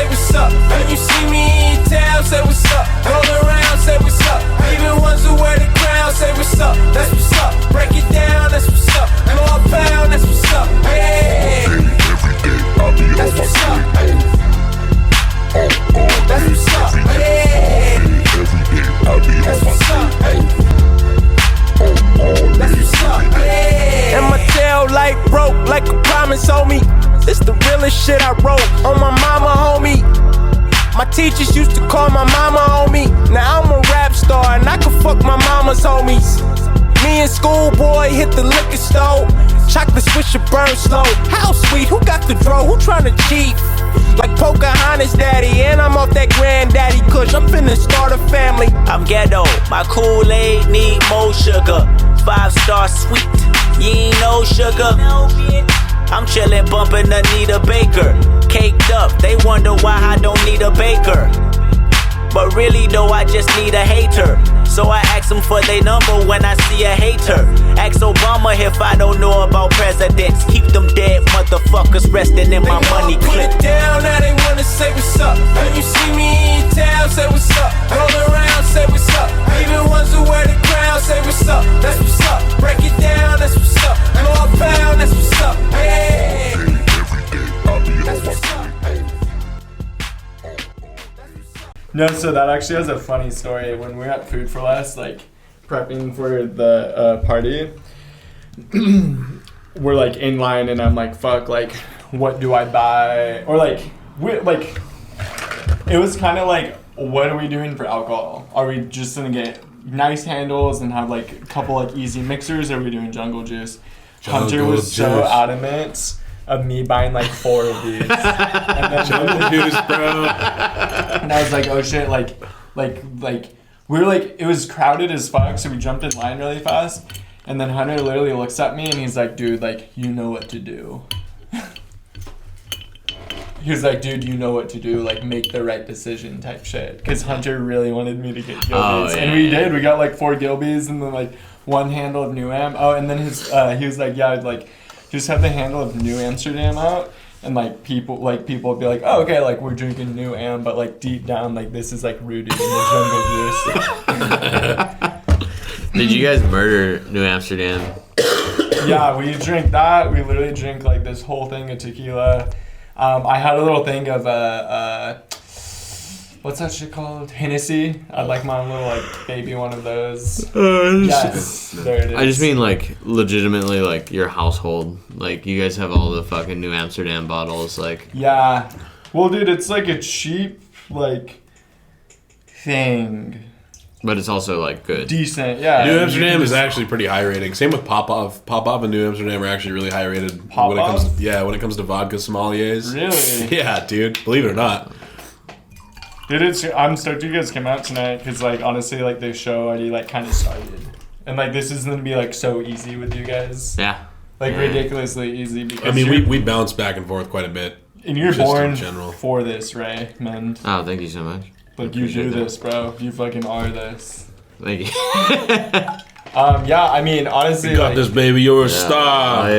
say what's up. When you see me in town, say what's up. Roll around, say what's up. Even ones who wear the crown, say what's up. That's what's up. Break it down, that's what's up. Blow a pound, that's what's up. Hey, that's what's up. That's what's up. Hey, that's what's up. That's what's up. Hey. And my tail light broke like a promise, homie. This the realest shit I wrote on my mama, homie. My teachers used to call my mama homie. Now I'm a rap star and I can fuck my mama's homies. Me and schoolboy hit the liquor store. Chocolate swisher burn slow. How sweet, who got the draw? Who tryna cheat? Like Pocahontas daddy, and I'm off that granddaddy kush. I'm finna start a family. I'm ghetto, my Kool-Aid need more sugar. 5-star sweet, you ain't no sugar. I'm chillin' bumpin' Anita Baker. Caked up, they wonder why I don't need a baker. But really though, I just need a hater. So I ask them for their number when I see a hater. Ask Obama if I don't know about presidents. Keep them dead motherfuckers resting in my money clip. Put it down, now they wanna say what's up. When you see me in town, say what's up. Roll around, say what's up. Even ones who wear the crown, say what's up. That's what's up. Break it down, that's what's up. Blow a pound, that's what's up. Hey, that's what's up. No, so that actually has a funny story. When we were at Food for Less, like prepping for the party, we're like in line, and I'm like, "Fuck, like, what do I buy?" Or like, it was kind of like, "What are we doing for alcohol? Are we just gonna get nice handles and have like a couple like easy mixers? Or are we doing Jungle Juice?" Hunter was so adamant of me buying like 4 of these. And then Jungle Juice, bro. And I was like, oh shit, like we were like, it was crowded as fuck, so we jumped in line really fast. And then Hunter literally looks at me and he's like, dude, like, you know what to do. He was like, dude, you know what to do, like, make the right decision type shit. Because Hunter really wanted me to get Gilbies. Oh, yeah. And we did. We got like 4 Gilbies and then like 1 handle of New Am. Oh, and then he was like, yeah, like, just have the handle of New Amsterdam out, and like people would be like, oh, okay, like we're drinking New Am, but like deep down, like this is like rooted in the Jungle Juice. Did you guys murder New Amsterdam? Yeah, we drink that. We literally drink like this whole thing of tequila. I had a little thing of what's that shit called? Hennessy. I'd like my little like baby one of those. Yes, there it is. I just mean like legitimately like your household. Like you guys have all the fucking New Amsterdam bottles. Like yeah. Well, dude, it's like a cheap like thing. But it's also like good. Decent, yeah. New Amsterdam is actually pretty high rating. Same with Popov. Popov and New Amsterdam are actually really high rated when it comes to vodka sommeliers. Really? Yeah, dude. Believe it or not. Dude, I'm stoked you guys came out tonight because, like, honestly, like, the show already, like, kind of started. And, like, this is going to be, like, so easy with you guys. Yeah. Like, ridiculously easy. Because I mean, we bounce back and forth quite a bit. And you're born for this, Raymond. Oh, thank you so much. Like, you do this, bro. You fucking are this. Thank you. Yeah, I mean, honestly, you got this, baby. You're a star.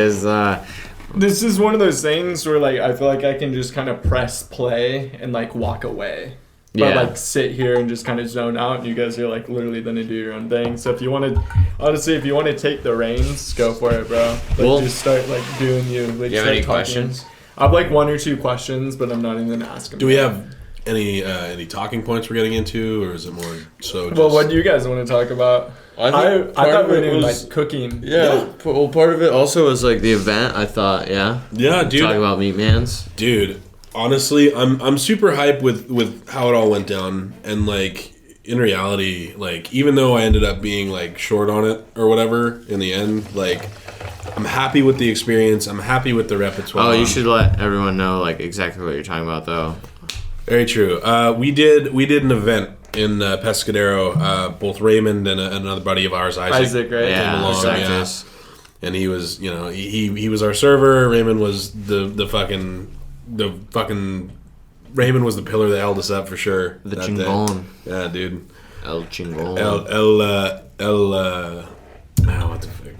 This is one of those things where, like, I feel like I can just kind of press play and, like, walk away. But, like, sit here and just kind of zone out, and you guys are, like, literally going to do your own thing. So if you want to, honestly, if you want to take the reins, go for it, bro. Like, just start, like, doing you. Like, do you have any questions? I have, like, 1 or 2 questions, but I'm not even going to ask them. Do we have any talking points we're getting into, or is it more so just... Well, what do you guys want to talk about? I thought we were doing, like, cooking. Yeah. Well, part of it also was, like, the event, I thought, yeah, dude. Talk about Meat Mans. Dude. Honestly, I'm super hyped with how it all went down, and like in reality, like even though I ended up being like short on it or whatever in the end, like I'm happy with the experience. I'm happy with the repertoire. Oh, you should let everyone know like exactly what you're talking about, though. Very true. We did an event in Pescadero. Both Raymond and another buddy of ours, Isaac, right? Came along, and he was, he was our server. Raymond was the fucking Raymond was the pillar that held us up for sure. The chingon. Yeah, dude. El chingon. What the fuck?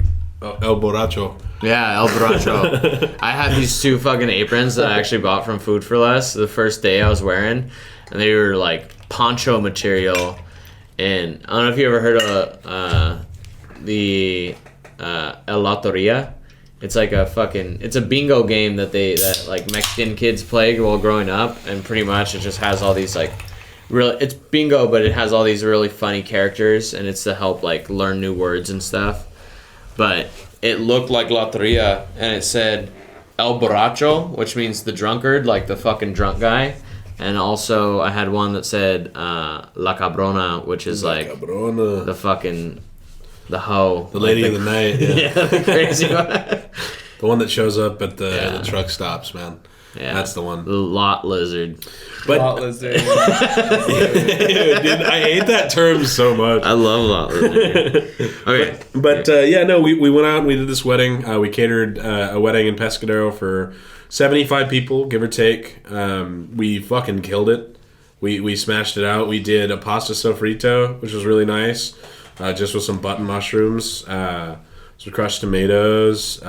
El Borracho. Yeah, El Borracho. I had these 2 fucking aprons that I actually bought from Food for Less the first day I was wearing, and they were like poncho material. And I don't know if you ever heard of the El Loteria. It's like it's a bingo game that like Mexican kids play while growing up, and pretty much it just has all these like it's bingo, but it has all these really funny characters, and it's to help like learn new words and stuff. But it looked like Loteria, and it said El Borracho, which means the drunkard, like the fucking drunk guy. And also I had one that said La Cabrona, which is like Cabrona. the hoe. The lady of the night. Yeah, yeah, the crazy one. The one that shows up at the truck stops, man. Yeah. That's the one. The lot lizard. But, Lot lizard. dude, I hate that term so much. I love lot lizard. Okay. But we went out and we did this wedding. We catered a wedding in Pescadero for 75 people, give or take. We fucking killed it. We smashed it out. We did a pasta sofrito, which was really nice, just with some button mushrooms, some crushed tomatoes.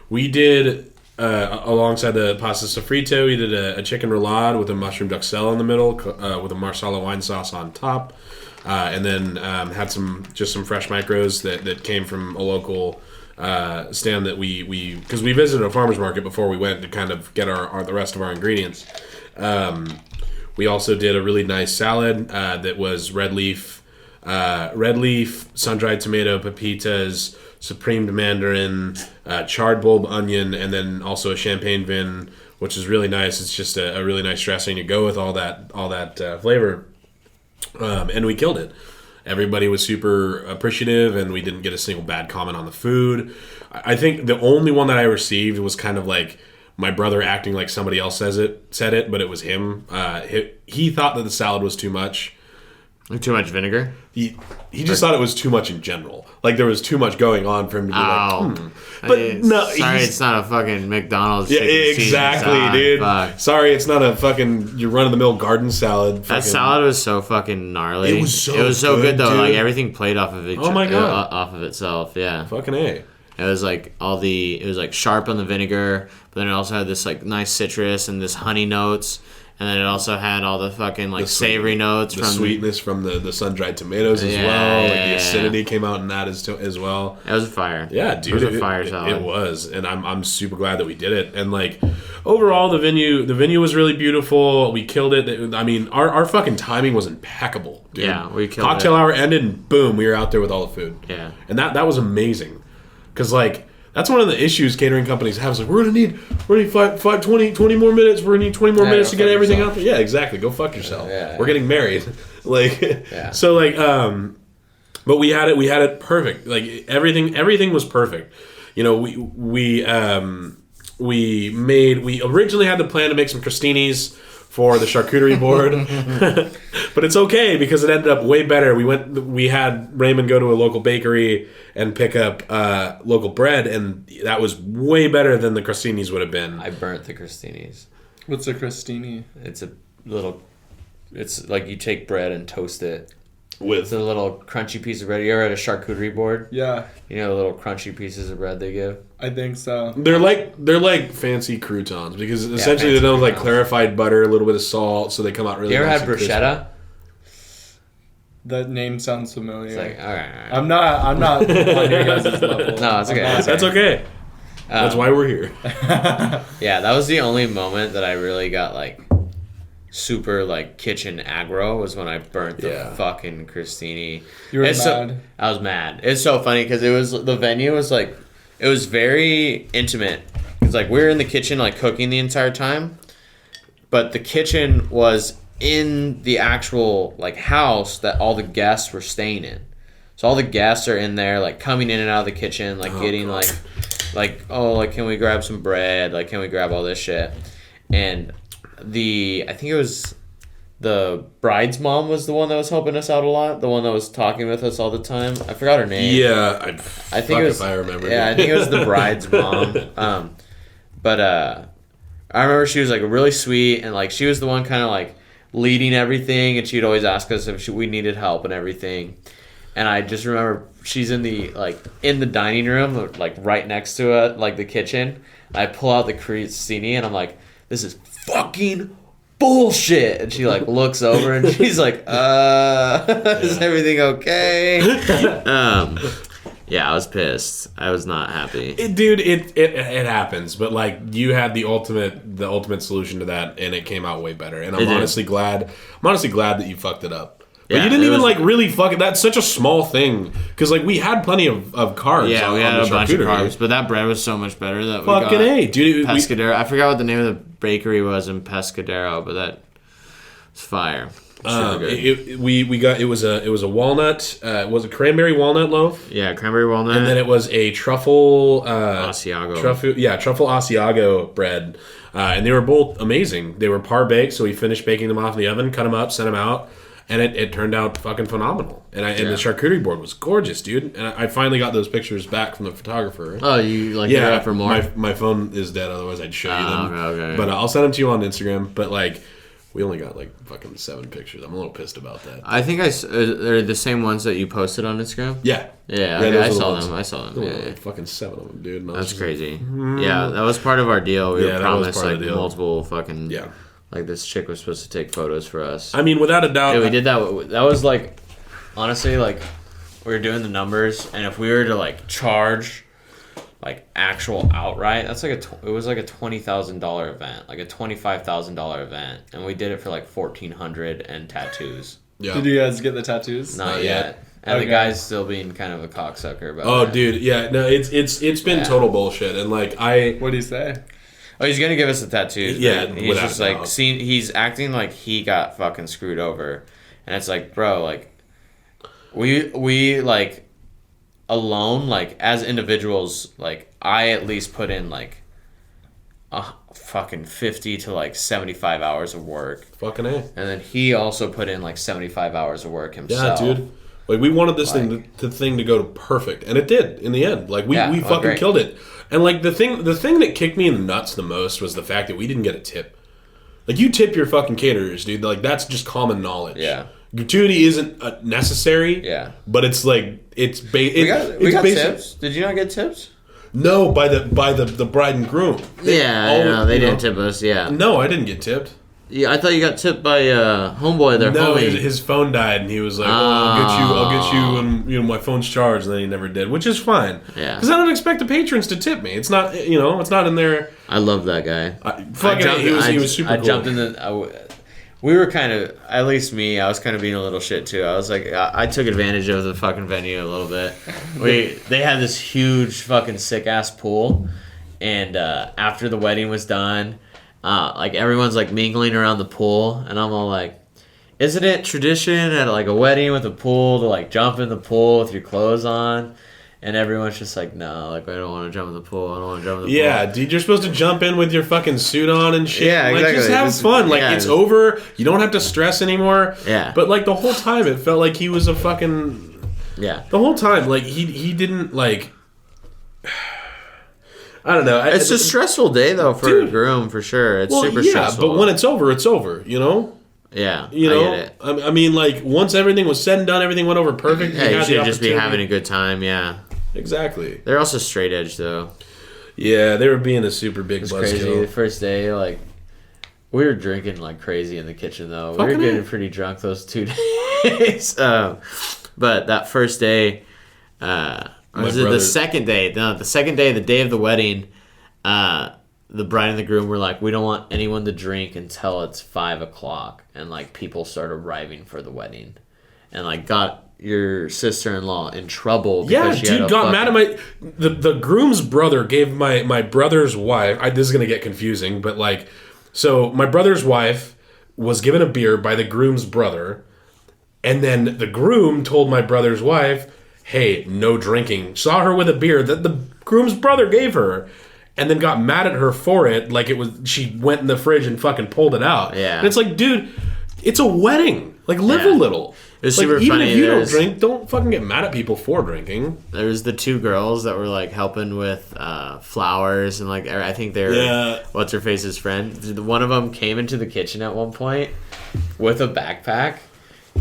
We did, alongside the pasta sofrito, we did a chicken roulade with a mushroom duxelle in the middle, with a marsala wine sauce on top. And then had some fresh micros that came from a local stand that we because we visited a farmer's market before we went to kind of get the rest of our ingredients. We also did a really nice salad that was red leaf, sun-dried tomato, pepitas, supremed mandarin, charred bulb onion, and then also a champagne vin, which is really nice. It's just a really nice dressing to go with all that flavor. And we killed it. Everybody was super appreciative, and we didn't get a single bad comment on the food. I think the only one that I received was kind of like my brother acting like somebody else said it, but it was him. He thought that the salad was too much. Too much vinegar? He just thought it was too much in general. Like there was too much going on for him to be like, But sorry, it's not a fucking McDonald's. Yeah, exactly, dude. Fuck. Sorry, it's not a fucking your run-of-the-mill garden salad. That salad was so fucking gnarly. It was so good though. dude. Like everything played off of Oh my God. Off of itself. Yeah. Fucking A. It was like it was like sharp on the vinegar, but then it also had this like nice citrus and this honey notes. And then it also had all the fucking like savory notes the from sweetness from the sun-dried tomatoes as well. Like the acidity came out in that as well. It was a fire. Yeah, dude, it was a fire salad. It was, and I'm super glad that we did it. And like overall, the venue was really beautiful. We killed it. I mean, our fucking timing was impeccable, dude. Yeah, we killed Cocktail it. hour ended, and boom, we were out there with all the food. Yeah, and that was amazing, because like. That's one of the issues catering companies have. Is like, we're gonna need 20 more minutes. We're gonna need 20 more minutes to get everything out there. Yeah, exactly. Go fuck yourself. We're getting married. So like, but we had it perfect. Like everything was perfect. You know, we originally had the plan to make some crostinis for the charcuterie board, but it's okay because it ended up way better. We had Raymond go to a local bakery and pick up local bread, and that was way better than the crostinis would have been. I burnt the crostinis. What's a crostini? It's like you take bread and toast it. With a little crunchy piece of bread. You ever had a charcuterie board? Yeah. You know the little crunchy pieces of bread they give? I think so. They're like fancy croutons because essentially they don't like clarified butter, a little bit of salt, so they come out really. You ever nice had bruschetta? That name sounds familiar. It's like, all right. I'm not on your guys' level. No, it's okay. That's okay. That's why we're here. Yeah, that was the only moment that I really got like super like kitchen aggro was when I burnt the fucking crostini. You were mad? I was mad. It's so funny because the venue was like, it was very intimate. It's like we were in the kitchen like cooking the entire time, but the kitchen was in the actual like house that all the guests were staying in. So all the guests are in there like coming in and out of the kitchen, like getting God. like can we grab some bread? Like can we grab all this shit? And I think it was the bride's mom was the one that was helping us out a lot. The one that was talking with us all the time. I forgot her name. Yeah, I think it was. If I remember. Yeah, I think it was the bride's mom. But I remember she was like really sweet and like she was the one kind of like leading everything, and she'd always ask us if we needed help and everything. and I just remember she's in the dining room, like right next to it, like the kitchen. I pull out the crostini and I'm like, this is fucking bullshit. And she like looks over and she's like, is everything okay? Yeah, I was pissed. I was not happy. Dude, it happens, but like you had the ultimate solution to that, and it came out way better. And I'm honestly glad that you fucked it up. But Yeah, you didn't even was, like really fuck it. That's such a small thing because like we had plenty of carbs. Yeah, we had on a the bunch of charcuterie. carbs, but that bread was so much better that we Fucking got A, dude. Pescadero. I forgot what the name of the bakery was in Pescadero, but that was fire. Super good. It was a walnut. Was a cranberry walnut loaf. Yeah, cranberry walnut. And then it was a truffle Asiago. Truffle Asiago bread. And they were both amazing. They were par baked, so we finished baking them off in the oven, cut them up, sent them out, and it turned out fucking phenomenal. And the charcuterie board was gorgeous, dude. And I finally got those pictures back from the photographer. Oh, you like they're up for more? My phone is dead, otherwise I'd show you them. Okay. But I'll send them to you on Instagram. But like, we only got like fucking 7 pictures. I'm a little pissed about that. I think they're the same ones that you posted on Instagram. Yeah. Yeah, those I are the saw ones. them. I saw them. Yeah, Like fucking 7 of them, dude. And I was that's just crazy. Yeah, that was part of our deal. We were Yeah, that was promised part of like the deal. multiple fucking. Yeah. Like this chick was supposed to take photos for us. I mean, without a doubt. Yeah, we did that. That was like, honestly, like we were doing the numbers, and if we were to like charge, like actual outright, that's like it was like a $20,000 event, like a $25,000 event, and we did it for like 1,400 and tattoos. Yeah. Did you guys get the tattoos? Not yet. And the guy's still being kind of a cocksucker about Oh, it. dude, yeah, no, it's been total bullshit, and like What do you say? Oh, he's gonna give us the tattoos. Yeah, but he's without just a like doubt. he's acting like he got fucking screwed over, and it's like, bro, like we like alone, like as individuals, like I at least put in like a fucking 50 to like 75 hours of work, fucking A. and then he also put in like 75 hours of work himself. Yeah, dude. Like we wanted this thing to go to perfect, and it did in the end. Like we fucking great. killed it. And like the thing that kicked me in the nuts the most was the fact that we didn't get a tip. Like you tip your fucking caterers, dude. Like that's just common knowledge. Yeah. Gratuity isn't necessary. Yeah. But it's like it's We got tips. Did you not get tips? No, by the bride and groom. They didn't tip us. Yeah. No, I didn't get tipped. Yeah, I thought you got tipped by homeboy there. No, homie. his phone died, and he was like, I'll get you, and my phone's charged, and then he never did, which is fine. Yeah. Because I don't expect the patrons to tip me. It's not, it's not in there. I love that guy. He was super cool. I jumped in the. We were kind of, at least me, I was kind of being a little shit too. I was like, I took advantage of the fucking venue a little bit. They had this huge fucking sick ass pool, and after the wedding was done, like everyone's like mingling around the pool, and I'm all like, isn't it tradition at like a wedding with a pool to like jump in the pool with your clothes on? And everyone's just like, no, like I don't want to jump in the pool. I don't want to jump in the pool. Yeah, dude, you're supposed to jump in with your fucking suit on and shit. Yeah, like, exactly. Just have fun. Like, yeah, it's over. You don't have to stress anymore. Yeah. But, like, the whole time, it felt like he was a fucking... Yeah. The whole time, like, he didn't, like... I don't know. It's a stressful day, though, for a groom, for sure. It's super stressful. But when it's over, you know? Yeah, You know? I get it. I mean, like, once everything was said and done, everything went over perfect. Yeah, you had the should just be opportunity. having a good time, yeah. Exactly. They're also straight edge, though. Yeah, they were being a super big It's crazy. The buzzkill. first day, like, we were drinking like crazy in the kitchen, though. We Fucking were getting A. pretty drunk those 2 days. But that first day, or was it the second day? No, the second day, the day of the wedding, the bride and the groom were like, we don't want anyone to drink until it's 5 o'clock. And, like, people started arriving for the wedding. And, like, got your sister-in-law in trouble because Yeah, she had dude, got mad at my... The groom's brother gave my brother's wife... this is going to get confusing, but, like... So, my brother's wife was given a beer by the groom's brother, and then the groom told my brother's wife, hey, no drinking. Saw her with a beer that the groom's brother gave her, and then got mad at her for it, like it was... She went in the fridge and fucking pulled it out. Yeah. And it's like, dude, it's a wedding. Like, live Yeah. a little. It was Like, super even funny. if you don't There's- drink, don't fucking get mad at people for drinking. There was the 2 girls that were like helping with flowers and like I think they're what's her face's friend. One of them came into the kitchen at one point with a backpack,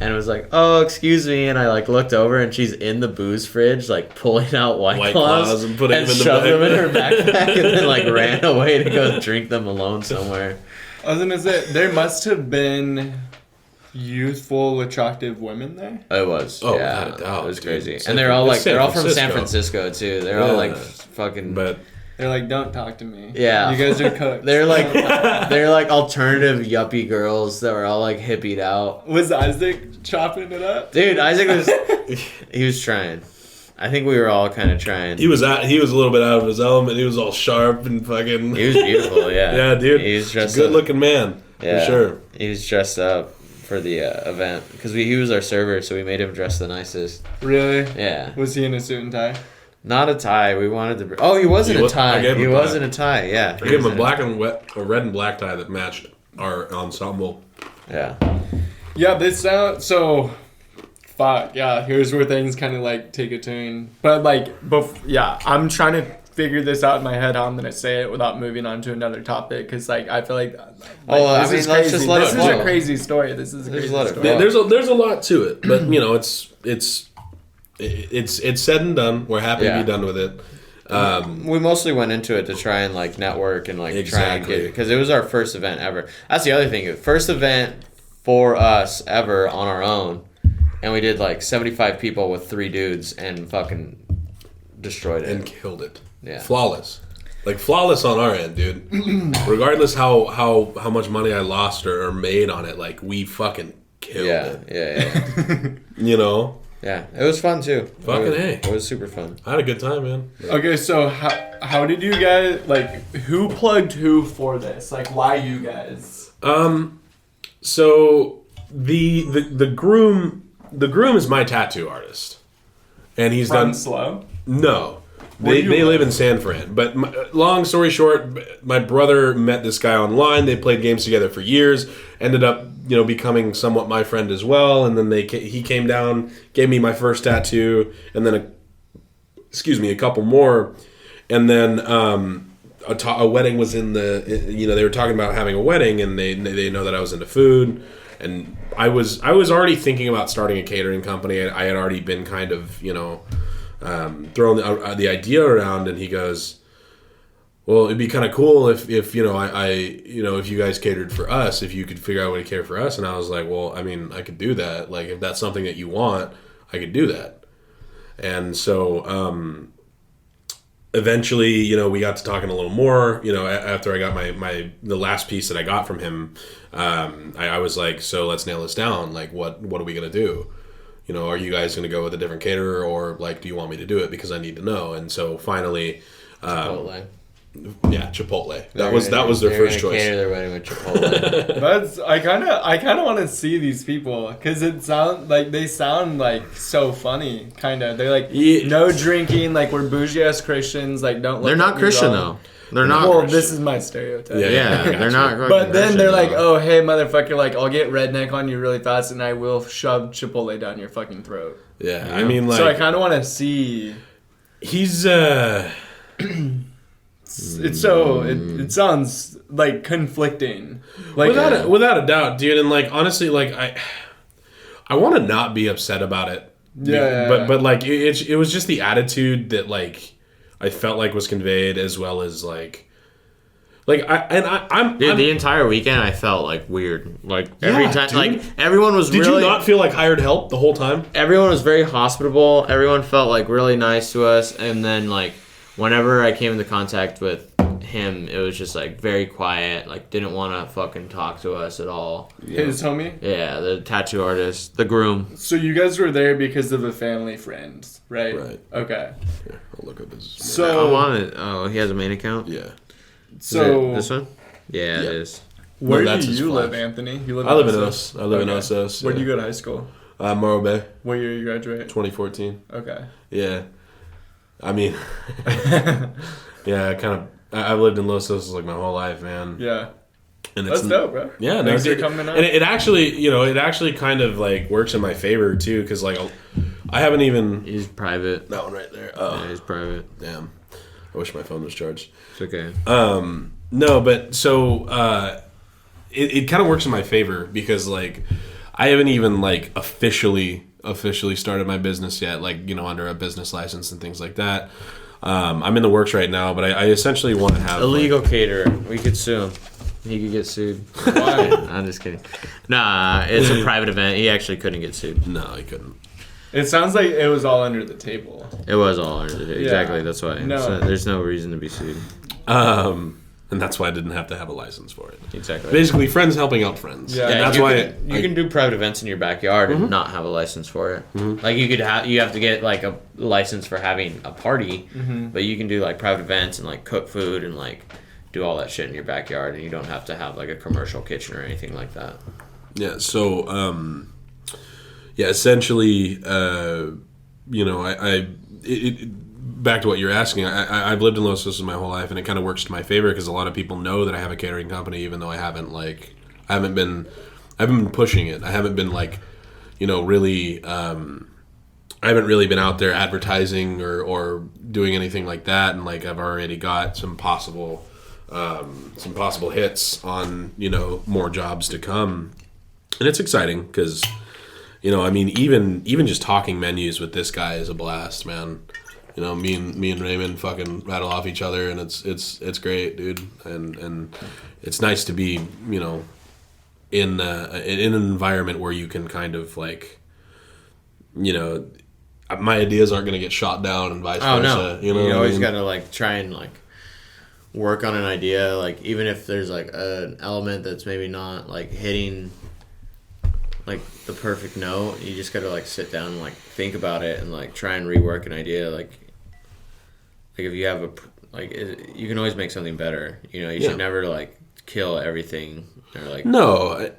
and it was like, oh, excuse me, and I like looked over and she's in the booze fridge like pulling out White Claws and putting them in shoved them in her backpack. backpack and then like ran away to go drink them alone somewhere. I was gonna say there must have been youthful, attractive women there. It was. Oh, yeah, without a doubt, it was dude. crazy. San And they're all Fran- like San from San Francisco. Francisco too. They're all like fucking. But They're like, don't talk to me. Yeah. You guys are cooked. They're like alternative yuppie girls that were all like hippied out. Was Isaac chopping it up? Dude, Isaac he was trying. I think we were all kind of trying. he was a little bit out of his element. He was all sharp and fucking. He was beautiful, yeah. Yeah, dude. He was dressed good up. looking man. Yeah. For sure. He was dressed up for the event because he was our server, so we made him dress the nicest. Really? Yeah. Was he in a suit and tie? Not a tie. We wanted to. Oh, he was in a tie. He was in a tie. Yeah. I gave him a red and black tie that matched our ensemble. Yeah. Yeah, this sound so. Fuck yeah! Here's where things kind of like take a turn. But like, yeah, I'm trying to figure this out in my head how I'm gonna say it without moving on to another topic because like I feel like I mean, is let's crazy. just let it This is flow. a crazy story. This is a crazy let it story. flow. There's a lot to it, but you know it's said and done. We're happy to be done with it. We mostly went into it to try and like network and like try and Exactly. get because it was our first event ever. That's the other thing. First event for us ever on our own, and we did like 75 people with 3 dudes and fucking destroyed it. And killed it. Yeah. Flawless. Like flawless on our end, dude. Regardless how much money I lost or made on it, like we fucking killed it. Yeah. You know? Yeah, it was fun too. Fucking A. It was super fun. I had a good time, man. Okay, so how did you guys like? Who plugged who for this? Like, why you guys? So the groom is my tattoo artist, and he's From done SLO? no. Where They do you live live? in San Fran. But long story short, my brother met this guy online. They played games together for years. Ended up, becoming somewhat my friend as well. And then he came down, gave me my first tattoo, and then a couple more. And then a wedding was in the. They were talking about having a wedding, and they know that I was into food. And I was already thinking about starting a catering company. I had already been kind of throwing the idea around, and he goes, well, it'd be kind of cool if if you guys catered for us, if you could figure out a way to cater for us. And I was like, well, I mean, I could do that. Like, if that's something that you want, I could do that. And so eventually, we got to talking a little more. After I got the last piece that I got from him, I was like, so let's nail this down. Like, what are we gonna do? Are you guys going to go with a different caterer, or like, do you want me to do it? Because I need to know. And so finally, Chipotle. Yeah, Chipotle. That was their first choice. Cater their wedding with Chipotle. I kind of want to see these people because they sound like so funny. Kind of, they're like no drinking, like we're bougie ass Christians. Like don't. They're not Christian though. They're not. Well, Christian. this is my stereotype. Yeah, they're not. But then Christian, they're like, though. oh, hey, motherfucker, like, I'll get redneck on you really fast and I will shove Chipotle down your fucking throat. Yeah, I mean, like, so I kind of want to see. He's it sounds like conflicting. Like without a doubt, dude. And like, honestly, like I want to not be upset about it. Yeah. But like, it was just the attitude that like I felt like was conveyed, as well as I'm the entire weekend I felt like weird. Like every time, dude. like everyone was. Did really, you not feel like hired help the whole time? Everyone was very hospitable. Everyone felt like really nice to us, and then like whenever I came into contact with him, it was just like very quiet. Like didn't want to fucking talk to us at all. his homie. Yeah, the tattoo artist, the groom. So you guys were there because of a family friend, right? Right. Okay. Here, I'll look up his. So I wanted. Oh, he has a main account. Yeah. So this one. Yeah, it is. where No, that's do his you live, flash. Anthony? You live. I live in Osos? Os. I live in Osos. Where do you go to high school? Morro Bay, What year you graduate? 2014. Okay. Yeah. I mean, yeah, I've lived in Los Osos like my whole life, man. Yeah. And That's dope, bro. Yeah, Thanks no, for coming out. and it actually kind of like works in my favor too, because like I haven't even He's private. that one right there. Yeah, Oh, he's private. damn! I wish my phone was charged. It's okay. No, but so it kind of works in my favor because like I haven't even like officially started my business yet, like, you know, under a business license and things like that. I'm in the works right now, but I essentially want to have illegal caterer. We could sue him. He could get sued. Why? I'm just kidding. Nah, it's a private event. He actually couldn't get sued. No, he couldn't. It sounds like it was all under the table. It was all under the table. Yeah. Exactly. That's why. No. So there's no reason to be sued. And that's why I didn't have to have a license for it. Exactly. Basically, friends helping out friends. Yeah. And that's you why you can do private events in your backyard and not have a license for it. Like you have to get like a license for having a party, but you can do like private events and like cook food and like do all that shit in your backyard, and you don't have to have like a commercial kitchen or anything like that. Yeah. So, essentially, you know, back to what you're asking, I've lived in Los Osos my whole life, and it kind of works to my favor because a lot of people know that I have a catering company, even though I haven't been pushing it. I haven't been like, you know, really, I haven't really been out there advertising or doing anything like that. And like, I've already got some possible hits on, you know, more jobs to come. And it's exciting because, you know, I mean, even just talking menus with this guy is a blast, man. You know, me and Raymond fucking rattle off each other, and it's great, dude. And it's nice to be, you know, in an environment where you can kind of like, you know, my ideas aren't gonna get shot down and vice versa. No. You know, you always gotta like try and like work on an idea, like even if there's like an element that's maybe not like hitting like the perfect note, you just gotta like sit down and like think about it and like try and rework an idea. Like if you have you can always make something better. You know, you should never like kill everything or like. No,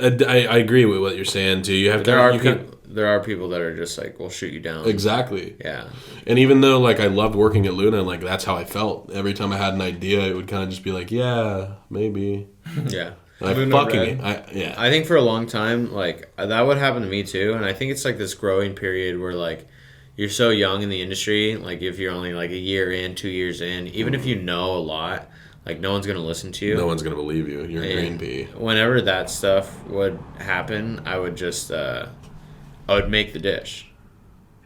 I agree with what you're saying too. You have there are people that are just like, we'll shoot you down. Exactly. Yeah. And even though like I loved working at Luna, like that's how I felt. Every time I had an idea, it would kind of just be like, yeah, maybe. Yeah. I think for a long time, like that would happen to me too, and I think it's like this growing period where like you're so young in the industry. Like if you're only like a year in, 2 years in, even if you know a lot, like no one's gonna listen to you. No one's gonna believe you. You're a green pea. Whenever that stuff would happen, I would just I would make the dish.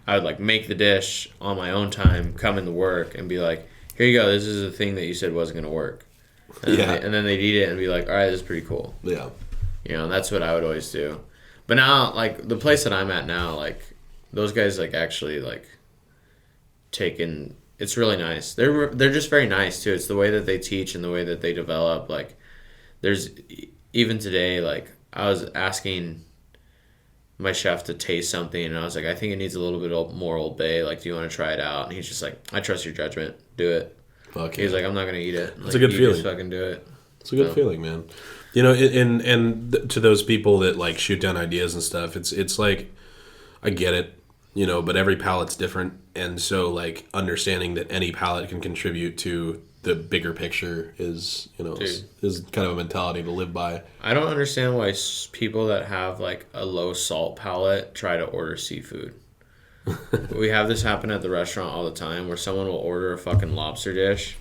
I would like make the dish on my own time, come into work, and be like, "Here you go. This is the thing that you said wasn't gonna work." And then they'd eat it and be like, all right, this is pretty cool. Yeah. You know, that's what I would always do. But now, like, the place that I'm at now, like, those guys, like, actually, like, it's really nice. They're just very nice, too. It's the way that they teach and the way that they develop. Like, there's, even today, like, I was asking my chef to taste something, and I was like, I think it needs a little bit more Old Bay. Like, do you want to try it out? And he's just like, I trust your judgment. Do it. Okay. He's like, I'm not gonna eat it. It's a good feeling. Just fucking do it. It's a good feeling, man. You know, and to those people that like shoot down ideas and stuff, it's like, I get it, you know, but every palate's different, and so like understanding that any palate can contribute to the bigger picture is, you know, is kind of a mentality to live by. I don't understand why people that have like a low salt palate try to order seafood. We have this happen at the restaurant all the time where someone will order a fucking lobster dish,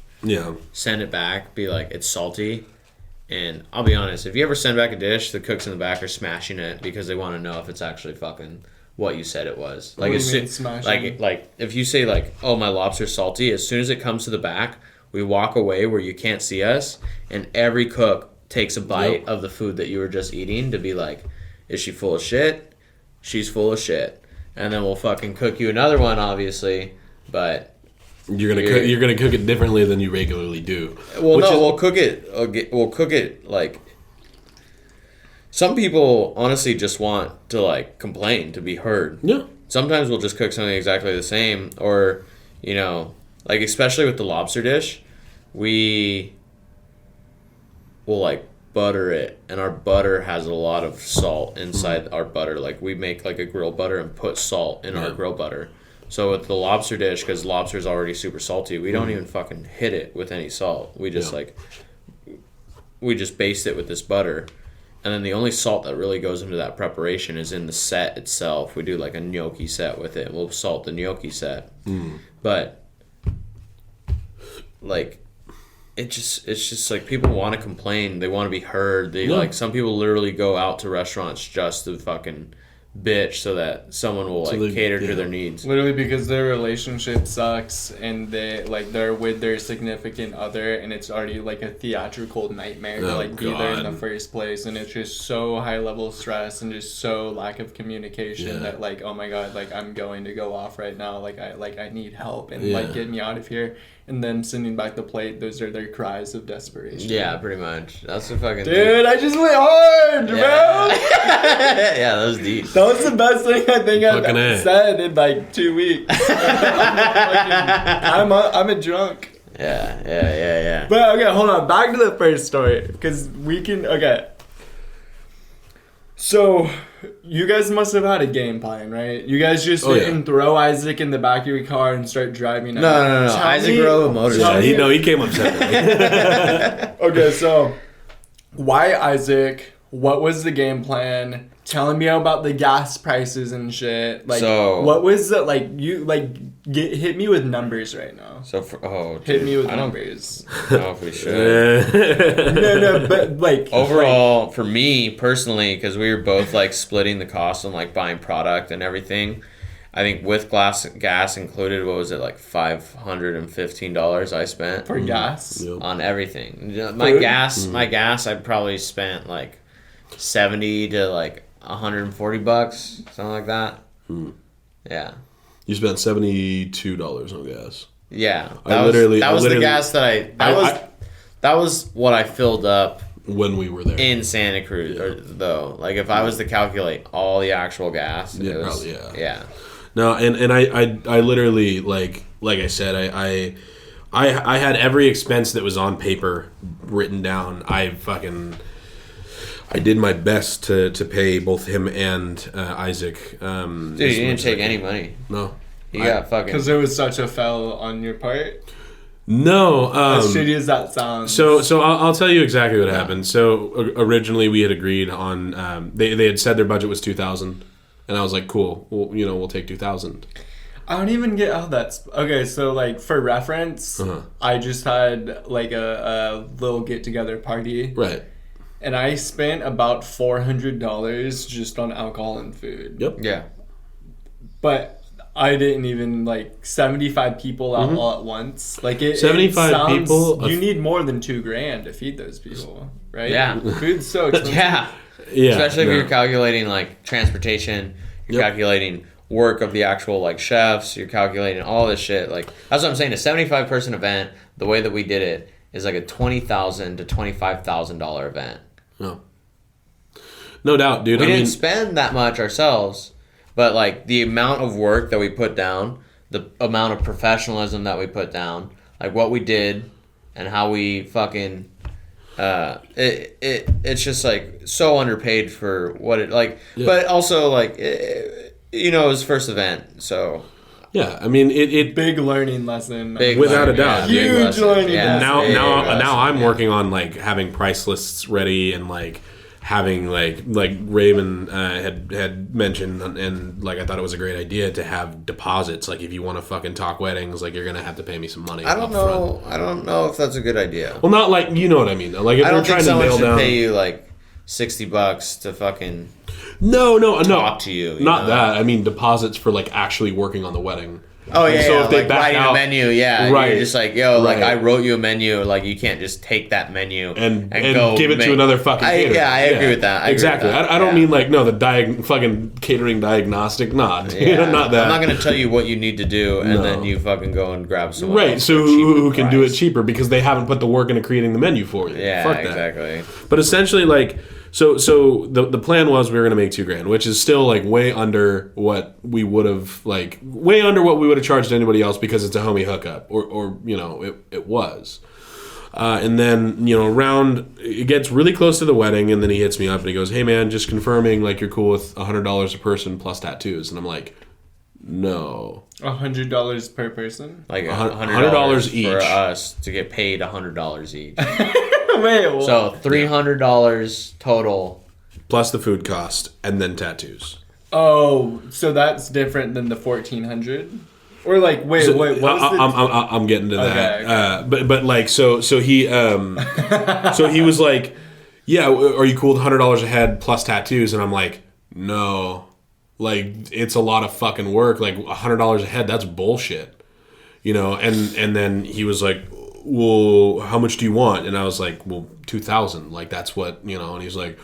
send it back, be like, it's salty, and I'll be honest, if you ever send back a dish, the cooks in the back are smashing it because they want to know if it's actually fucking what you said it was. Like, what do you mean smashing? like if you say like, oh, my lobster's salty, as soon as it comes to the back, we walk away where you can't see us, and every cook takes a bite of the food that you were just eating to be like, is she full of shit? She's full of shit. And then we'll fucking cook you another one, obviously, but you're gonna cook it differently than you regularly do. Well, we'll cook it. We'll cook it like. Some people honestly just want to like complain, to be heard. Yeah. Sometimes we'll just cook something exactly the same, or you know, like especially with the lobster dish, we will like butter it, and our butter has a lot of salt inside our butter. Like we make like a grilled butter and put salt in our grilled butter. So with the lobster dish, because lobster is already super salty, we don't even fucking hit it with any salt. We just we just baste it with this butter, and then the only salt that really goes into that preparation is in the set itself. We do like a gnocchi set with it. We'll salt the gnocchi set, but like it's just like people want to complain. They want to be heard. They like some people literally go out to restaurants just to fucking bitch so that someone will cater to their needs. Literally because their relationship sucks and they're with their significant other and it's already like a theatrical nightmare to be there in the first place, and it's just so high level stress and just so lack of communication that like, oh my god, like I'm going to go off right now, I need help and like get me out of here. And then sending back the plate, those are their cries of desperation. Yeah, pretty much. That's the fucking dude, I just went hard, bro. Yeah, that was deep. That was the best thing I think I've said in like 2 weeks. I'm a drunk. Yeah. But okay, hold on. Back to the first story, because we can. Okay. So, you guys must have had a game plan, right? You guys just didn't throw Isaac in the back of your car and start driving. No. Isaac rode a motorcycle. He came up separately. Okay, so why Isaac? What was the game plan? Telling me about the gas prices and shit. Like, so, what was the hit me with numbers right now. So hit me with numbers. I don't know if we should. no, but like overall, for me personally, because we were both like splitting the cost on like buying product and everything. I think with gas included, what was it, like $515 I spent for gas on everything. My gas, I probably spent like $70 to like $140, something like that. Yeah. You spent $72 on gas. Yeah, that was the gas that was what I filled up when we were there in Santa Cruz. Though, like if I was to calculate all the actual gas, it was, probably, yeah. No, and I literally like I said, I had every expense that was on paper written down. I did my best to pay both him and Isaac. Dude, you didn't take any money. No. You got fucking... Because there was such a fell on your part? No. As shitty as that sounds. So I'll tell you exactly what happened. So originally we had agreed on... They had said their budget was $2,000. And I was like, cool. Well, we'll take $2,000. I don't even get how that's... Okay, so like for reference, I just had like a little get-together party. Right. And I spent about $400 just on alcohol and food. Yep. Yeah. But I didn't even, 75 people out all at once. Like, 75 people? You need more than $2,000 to feed those people, right? Yeah. Food's so expensive. Yeah. Especially if you're calculating, transportation, you're calculating work of the actual, chefs, you're calculating all this shit. That's what I'm saying. A 75-person event, the way that we did it, is like a $20,000 to $25,000 event. No doubt, dude. We didn't spend that much ourselves, but the amount of work that we put down, the amount of professionalism that we put down, what we did, and how we fucking, it's just so underpaid for what it But also it was first event, so. Yeah, I mean it. Big learning lesson. Without a doubt. Huge learning. Yeah, now I'm working on having price lists ready and having Raymond had mentioned and I thought it was a great idea to have deposits. If you want to fucking talk weddings, you're gonna have to pay me some money. I don't know if that's a good idea. Well, not you know what I mean. If I don't they're think trying to nail should down, pay you $60 to fucking. No. Talk to you. Not that. I mean deposits for actually working on the wedding. Oh yeah. So if they back writing out, a menu, right? You're just I wrote you a menu. You can't just take that menu and go give it to another fucking caterer. I agree with that. Exactly. I don't mean the fucking catering diagnostic. Not that. I'm not gonna tell you what you need to do and then you fucking go and grab someone. Right. Else So who can do it cheaper because they haven't put the work into creating the menu for you. Yeah. Fuck that. Exactly. But essentially So the plan was we were gonna make $2,000, which is still way under what we would have way under what we would have charged anybody else because it's a homie hookup or it was. And then around it gets really close to the wedding and then he hits me up and he goes, "Hey man, just confirming you're cool with $100 a person plus tattoos." And I'm like, no. $100 per person? $100 each for us to get paid $100 each. Wait, what? So $300 total. Plus the food cost and then tattoos. Oh, so that's different than the $1,400? Or like, wait, what was I'm getting to that. Okay. But like, so he so he was like, yeah, are you cool with $100 a head plus tattoos? And I'm like, no, like it's a lot of fucking work. Like $100 a head, that's bullshit, you know. And then he was like, well, how much do you want? And I was like, well, 2,000. Like that's what, you know. And he's like,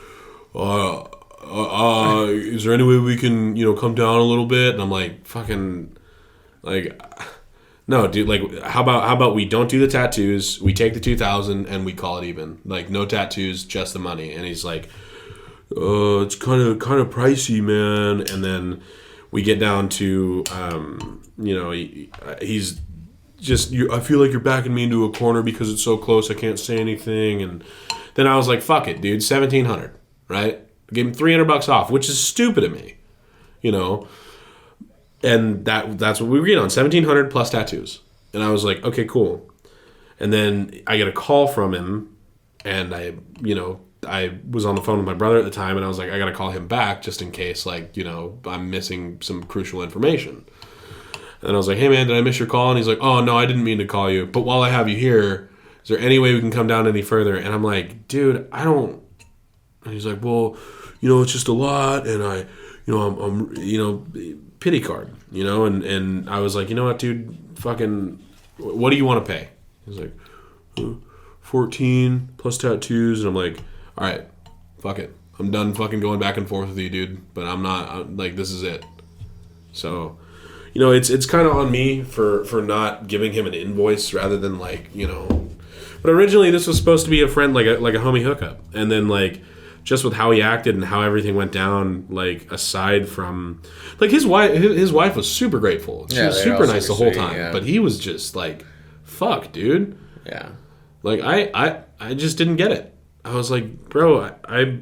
is there any way we can, you know, come down a little bit? And I'm like, fucking, like, no, dude. Like, how about we don't do the tattoos? We take the 2,000 and we call it even. Like, no tattoos, just the money. And he's like, it's kind of pricey, man. And then we get down to, you know, he's just, I feel like you're backing me into a corner because it's so close. I can't say anything. And then I was like, fuck it, dude. 1,700, right? I gave him $300 off, which is stupid of me, you know. And that's what we agreed on, 1,700 plus tattoos. And I was like, okay, cool. And then I get a call from him, and I was on the phone with my brother at the time, and I was like, I got to call him back just in case, like, you know, I'm missing some crucial information. And I was like, hey, man, did I miss your call? And he's like, oh, no, I didn't mean to call you. But while I have you here, is there any way we can come down any further? And I'm like, dude, I don't. And he's like, well, you know, it's just a lot, and I'm you know, pity card, you know, and I was like, you know what, dude, fucking, what do you want to pay? He's like, 14 plus tattoos, and I'm like, all right, fuck it, I'm done fucking going back and forth with you, dude, but I'm like, this is it. So, you know, it's kind of on me for not giving him an invoice rather than, like, you know, but originally this was supposed to be a friend, like a homie hookup, and then, like, just with how he acted and how everything went down, like, aside from, like, his wife was super grateful. She was super nice the whole time. Yeah. But he was just like, fuck, dude. Yeah. Like, I just didn't get it. I was like, bro, I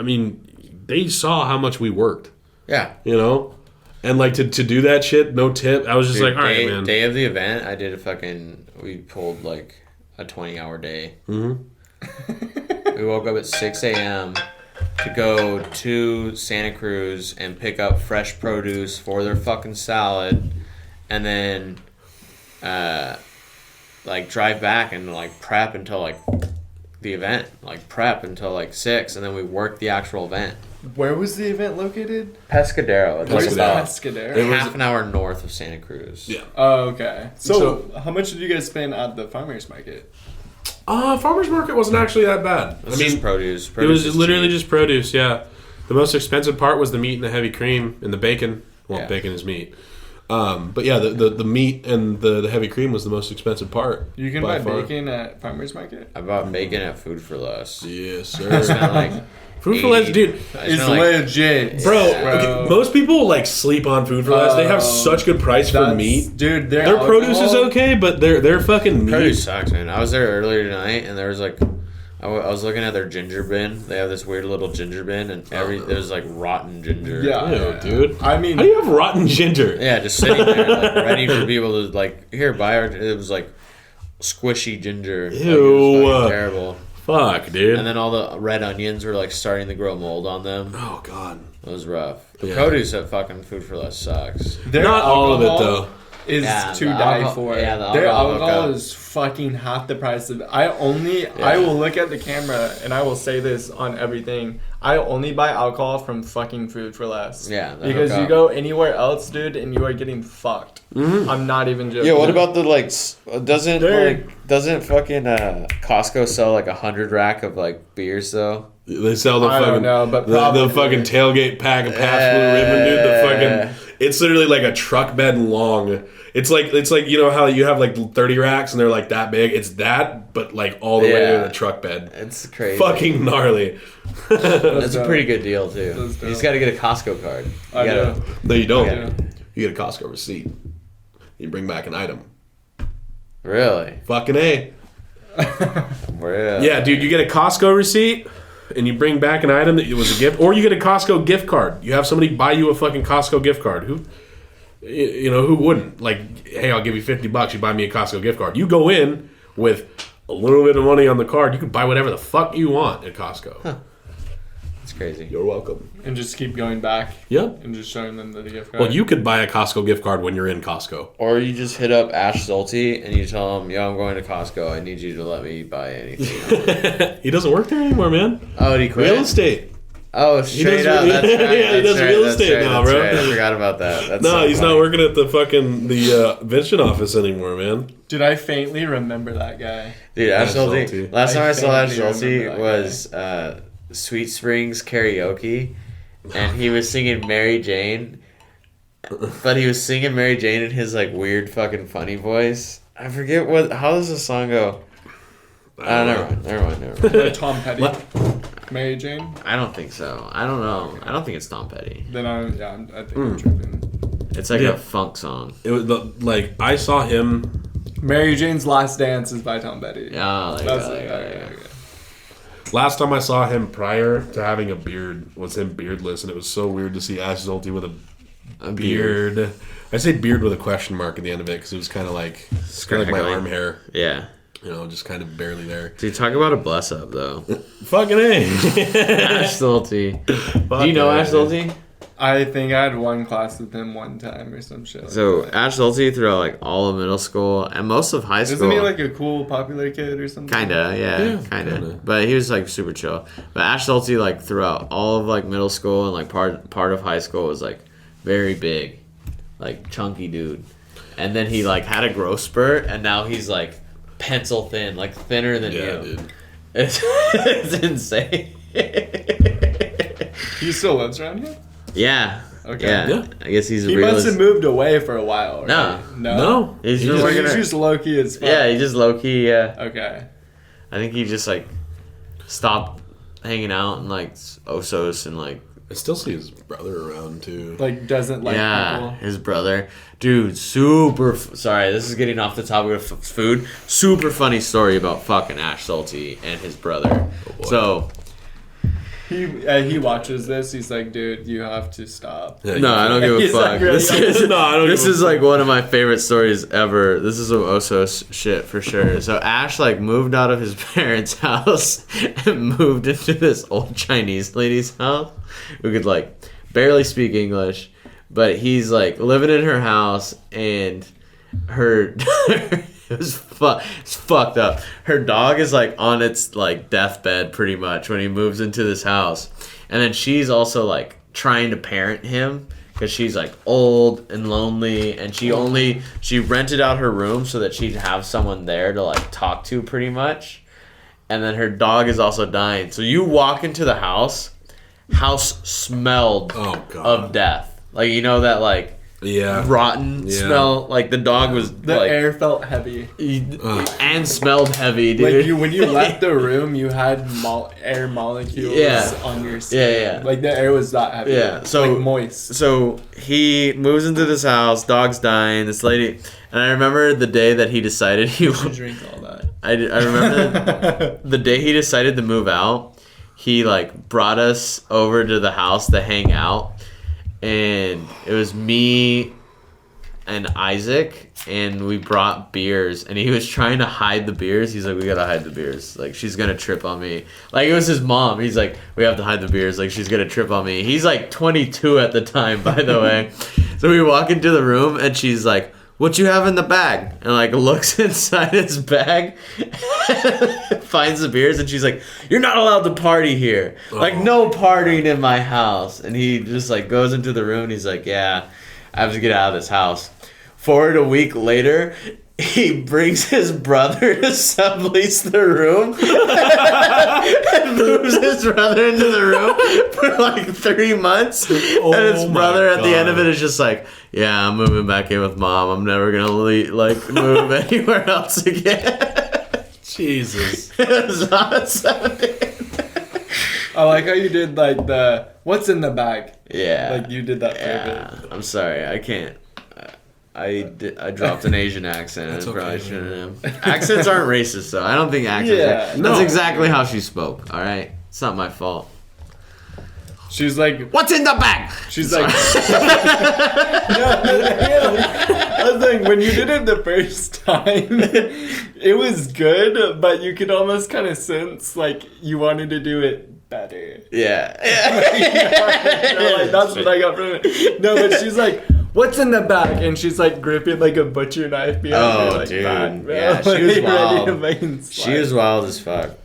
mean, they saw how much we worked. Yeah. You know? And, like, to do that shit, no tip, I was just like, all right, man. Day of the event, I did we pulled, like, a 20-hour day. Mm-hmm. We woke up at 6 a.m. to go to Santa Cruz and pick up fresh produce for their fucking salad, and then like drive back and like prep until like the event, like prep until like 6, and then we worked the actual event. Where was the event located? Pescadero. It's like Pescadero? Half an hour north of Santa Cruz. Yeah. Oh, okay. So how much did you guys spend at the farmers market? Farmer's market wasn't actually that bad. I mean, just produce. It was literally just produce, yeah. The most expensive part was the meat and the heavy cream and the bacon. Well, yeah. Bacon is meat. But yeah, the meat and the heavy cream was the most expensive part. You can buy bacon at farmer's market? I bought bacon at Food for Less. Yes, sir. I spent like Food for Less, dude. It's legit. Bro, okay, most people like sleep on Food for Less. They have such good price for meat. Dude, their produce is okay, but their fucking meat. Produce sucks, man. I was there earlier tonight, and there was like, I was looking at their ginger bin. They have this weird little ginger bin, and there's like rotten ginger. Yeah, dude. I mean, how do you have rotten ginger? Yeah, just sitting there, like, ready for people to like, here, buy our. It was like squishy ginger. Ew, like, it was terrible. Fuck, dude. And then all the red onions were like starting to grow mold on them. Oh god, it was rough. The produce at fucking Food for Less sucks. Not all of it though. Is to die for. Yeah, their alcohol is fucking half the price of. I will look at the camera and I will say this on everything. I only buy alcohol from fucking Food for Less. Yeah, because you go anywhere else, dude, and you are getting fucked. Mm-hmm. I'm not even joking. Yeah, what about the like? Doesn't fucking Costco sell like 100 rack of like beers though? They sell the fucking, I don't know, but the fucking tailgate pack of Pabst Blue Ribbon, dude. The fucking, it's literally like a truck bed long. It's like you know how you have like 30 racks and they're like that big. It's that, but like all the way to the truck bed. It's crazy. Fucking gnarly. That's a pretty good deal too. You just got to get a Costco card. No, you don't. Yeah. You get a Costco receipt. You bring back an item. Really? Fucking A. Really? Yeah, dude. You get a Costco receipt. And you bring back an item that was a gift, or you get a Costco gift card. You have somebody buy you a fucking Costco gift card. Who wouldn't? Like, hey, I'll give you $50. You buy me a Costco gift card. You go in with a little bit of money on the card. You can buy whatever the fuck you want at Costco. Huh. It's It's crazy. You're welcome. And just keep going back. Yep. And just showing them the gift card. Well, you could buy a Costco gift card when you're in Costco. Or you just hit up Ash Zulte and you tell him, yo, I'm going to Costco. I need you to let me buy anything. He doesn't work there anymore, man. Oh, did he quit? Real estate. Oh, straight up. That's right. Yeah, he does real estate now, bro. Right. I forgot about that. That's No, so he's funny. not working at the fucking Vincent office anymore, man. Dude, I faintly remember that guy. Dude, Ash Zulte. Zulte. Last time I saw Ash faintly Zulte remember that was Sweet Springs karaoke, and he was singing Mary Jane, but he was singing Mary Jane in his like weird fucking funny voice. I forget how does the song go? Never mind. Tom Petty. Mary Jane? I don't think so. I don't know. I don't think it's Tom Petty. Then I think I'm tripping. It's like a funk song. It was I saw him. Mary Jane's Last Dance is by Tom Petty. Yeah, Okay. Last time I saw him prior to having a beard was him beardless, and it was so weird to see Ash Zulte with a beard. I say beard with a question mark at the end of it because it was kind of like my arm hair. Yeah. You know, just kind of barely there. Dude, talk about a bless up though. Fucking A. Ash Zulte. Do you know Ash Zulte? I think I had one class with him one time or some shit. So like that. Ash Zulte throughout like all of middle school and most of high school. Isn't he like a cool, popular kid or something? Kinda, yeah, kinda. But he was like super chill. But Ash Zulte like throughout all of like middle school and like part of high school was like very big, like chunky dude. And then he like had a growth spurt, and now he's like pencil thin, like thinner than you. Dude. It's insane. He still lives around here? Yeah. Okay. Yeah. I guess he's a He realist. must have moved away for a while, right? No. No? He's He's been working. just low-key as fuck. Yeah, he just low key. Yeah. Okay. I think he just like stopped hanging out in like Osos and like. I still see his brother around too. Like, doesn't like people. His brother, dude, super. Sorry, this is getting off the topic of food. Super funny story about fucking Ash Zulte and his brother. So He watches this. He's like, dude, you have to stop. Yeah, no, I don't give a He's fuck. like, really? This is No, I don't this give a is like one of my favorite stories ever. This is some Osos shit for sure. So Ash like moved out of his parents' house and moved into this old Chinese lady's house who could like barely speak English, but he's like living in her house and her it's fucked up. Her dog is like on its like deathbed pretty much when he moves into this house, and then she's also like trying to parent him because she's like old and lonely, and she rented out her room so that she'd have someone there to like talk to pretty much, and then her dog is also dying. So you walk into the house smelled of death, like you know that like rotten smell, like the dog was The like air felt heavy. and smelled heavy, dude. Like when you left the room, you had air molecules on your skin. Yeah. Like the air was that heavy. Yeah, so like moist. So he moves into this house, dog's dying, this lady, and I remember the day that he decided he You should drink all that. I remember the day he decided to move out. He like brought us over to the house to hang out, and it was me and Isaac, and we brought beers, and he was trying to hide the beers. He's like, we gotta hide the beers, like she's gonna trip on me. Like it was his mom. He's like, we have to hide the beers, like she's gonna trip on me. He's like 22 at the time, by the way. So we walk into the room, and she's like, what you have in the bag? And like looks inside his bag, finds the beers, and she's like, you're not allowed to party here. Like no partying in my house. And he just like goes into the room, and he's like, yeah, I have to get out of this house. Forward a week later, he brings his brother to sublease the room and moves his brother into the room for like 3 months. And his brother at the end of it is just like, yeah, I'm moving back in with mom. I'm never going to move anywhere else again. Jesus. It's awesome. I like how you did like the what's in the bag. Yeah. Like you did that Yeah. I'm sorry. I can't. I dropped an Asian accent. That's I probably okay. shouldn't have. Accents aren't racist, though. I don't think accents Yeah, are. no. That's exactly how she spoke, all right? It's not my fault. She's like, What's in the bag? she's like, I was like, when you did it the first time, it was good, but you could almost kind of sense like you wanted to do it better. Yeah. Like, that's what I got from it. No, but she's like, what's in the bag? And she's like gripping like a butcher knife behind her. Like, dude. that, Yeah, she was wild. She She was wild as fuck.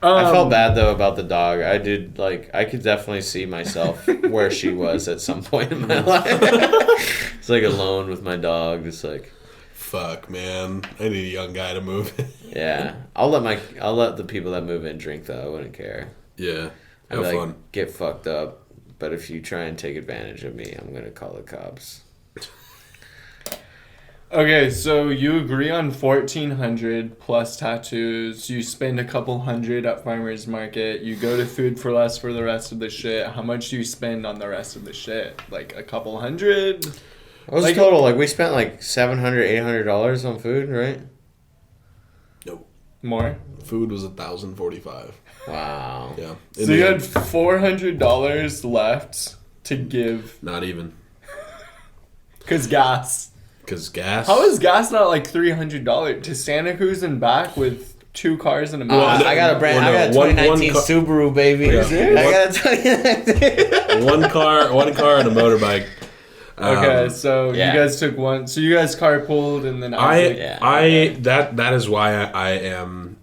I felt bad though about the dog. I could definitely see myself where she was at some point in my life. It's like alone with my dog, just like, fuck, man. I need a young guy to move. yeah. I'll let the people that move in drink though. I wouldn't care. Yeah, I'd have like, fun. get fucked up. But if you try and take advantage of me, I'm gonna call the cops. Okay, so you agree on 1,400 plus tattoos. You spend a couple hundred at farmers market. You go to Food for Less for the rest of the shit. How much do you spend on the rest of the shit? Like a couple hundred? What was the total? Like we spent like $700, $800 on food, right? Nope. More? Food was $1,045. Wow. Yeah. So you had $400 left to give. Not even. Cause gas. Because gas. How is gas not like $300 to Santa Cruz and back with 2 cars and a motor? I got a brand. I got a 2019 Subaru, baby. Yeah. I got a 2019. one car and a motorbike. Okay, so yeah. you guys took one. So you guys carpooled and then that is why I am.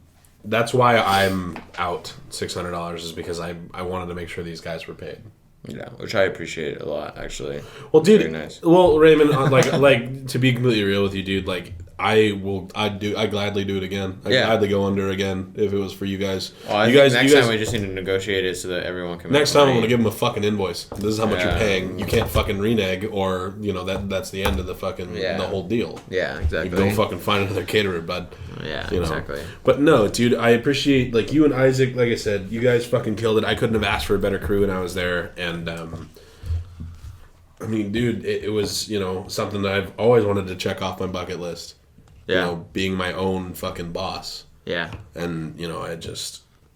That's why I'm out $600 is because I wanted to make sure these guys were paid. Yeah, which I appreciate a lot, actually. Well, dude. Very nice. Well, Raymond, like to be completely real with you, dude. Like I gladly do it again. I'd gladly go under again if it was for you guys. Well, I think next time we just need to negotiate it so that everyone can. Next time I'm gonna give them a fucking invoice. This is how much you're paying. You can't fucking renege, or that's the end of the fucking the whole deal. Yeah, exactly. You go fucking find another caterer, bud. Yeah, you know. Exactly. But no, dude, I appreciate like you and Isaac. Like I said, you guys fucking killed it. I couldn't have asked for a better crew when I was there, and I mean, dude, it was something that I've always wanted to check off my bucket list. Yeah. Being my own fucking boss. Yeah. And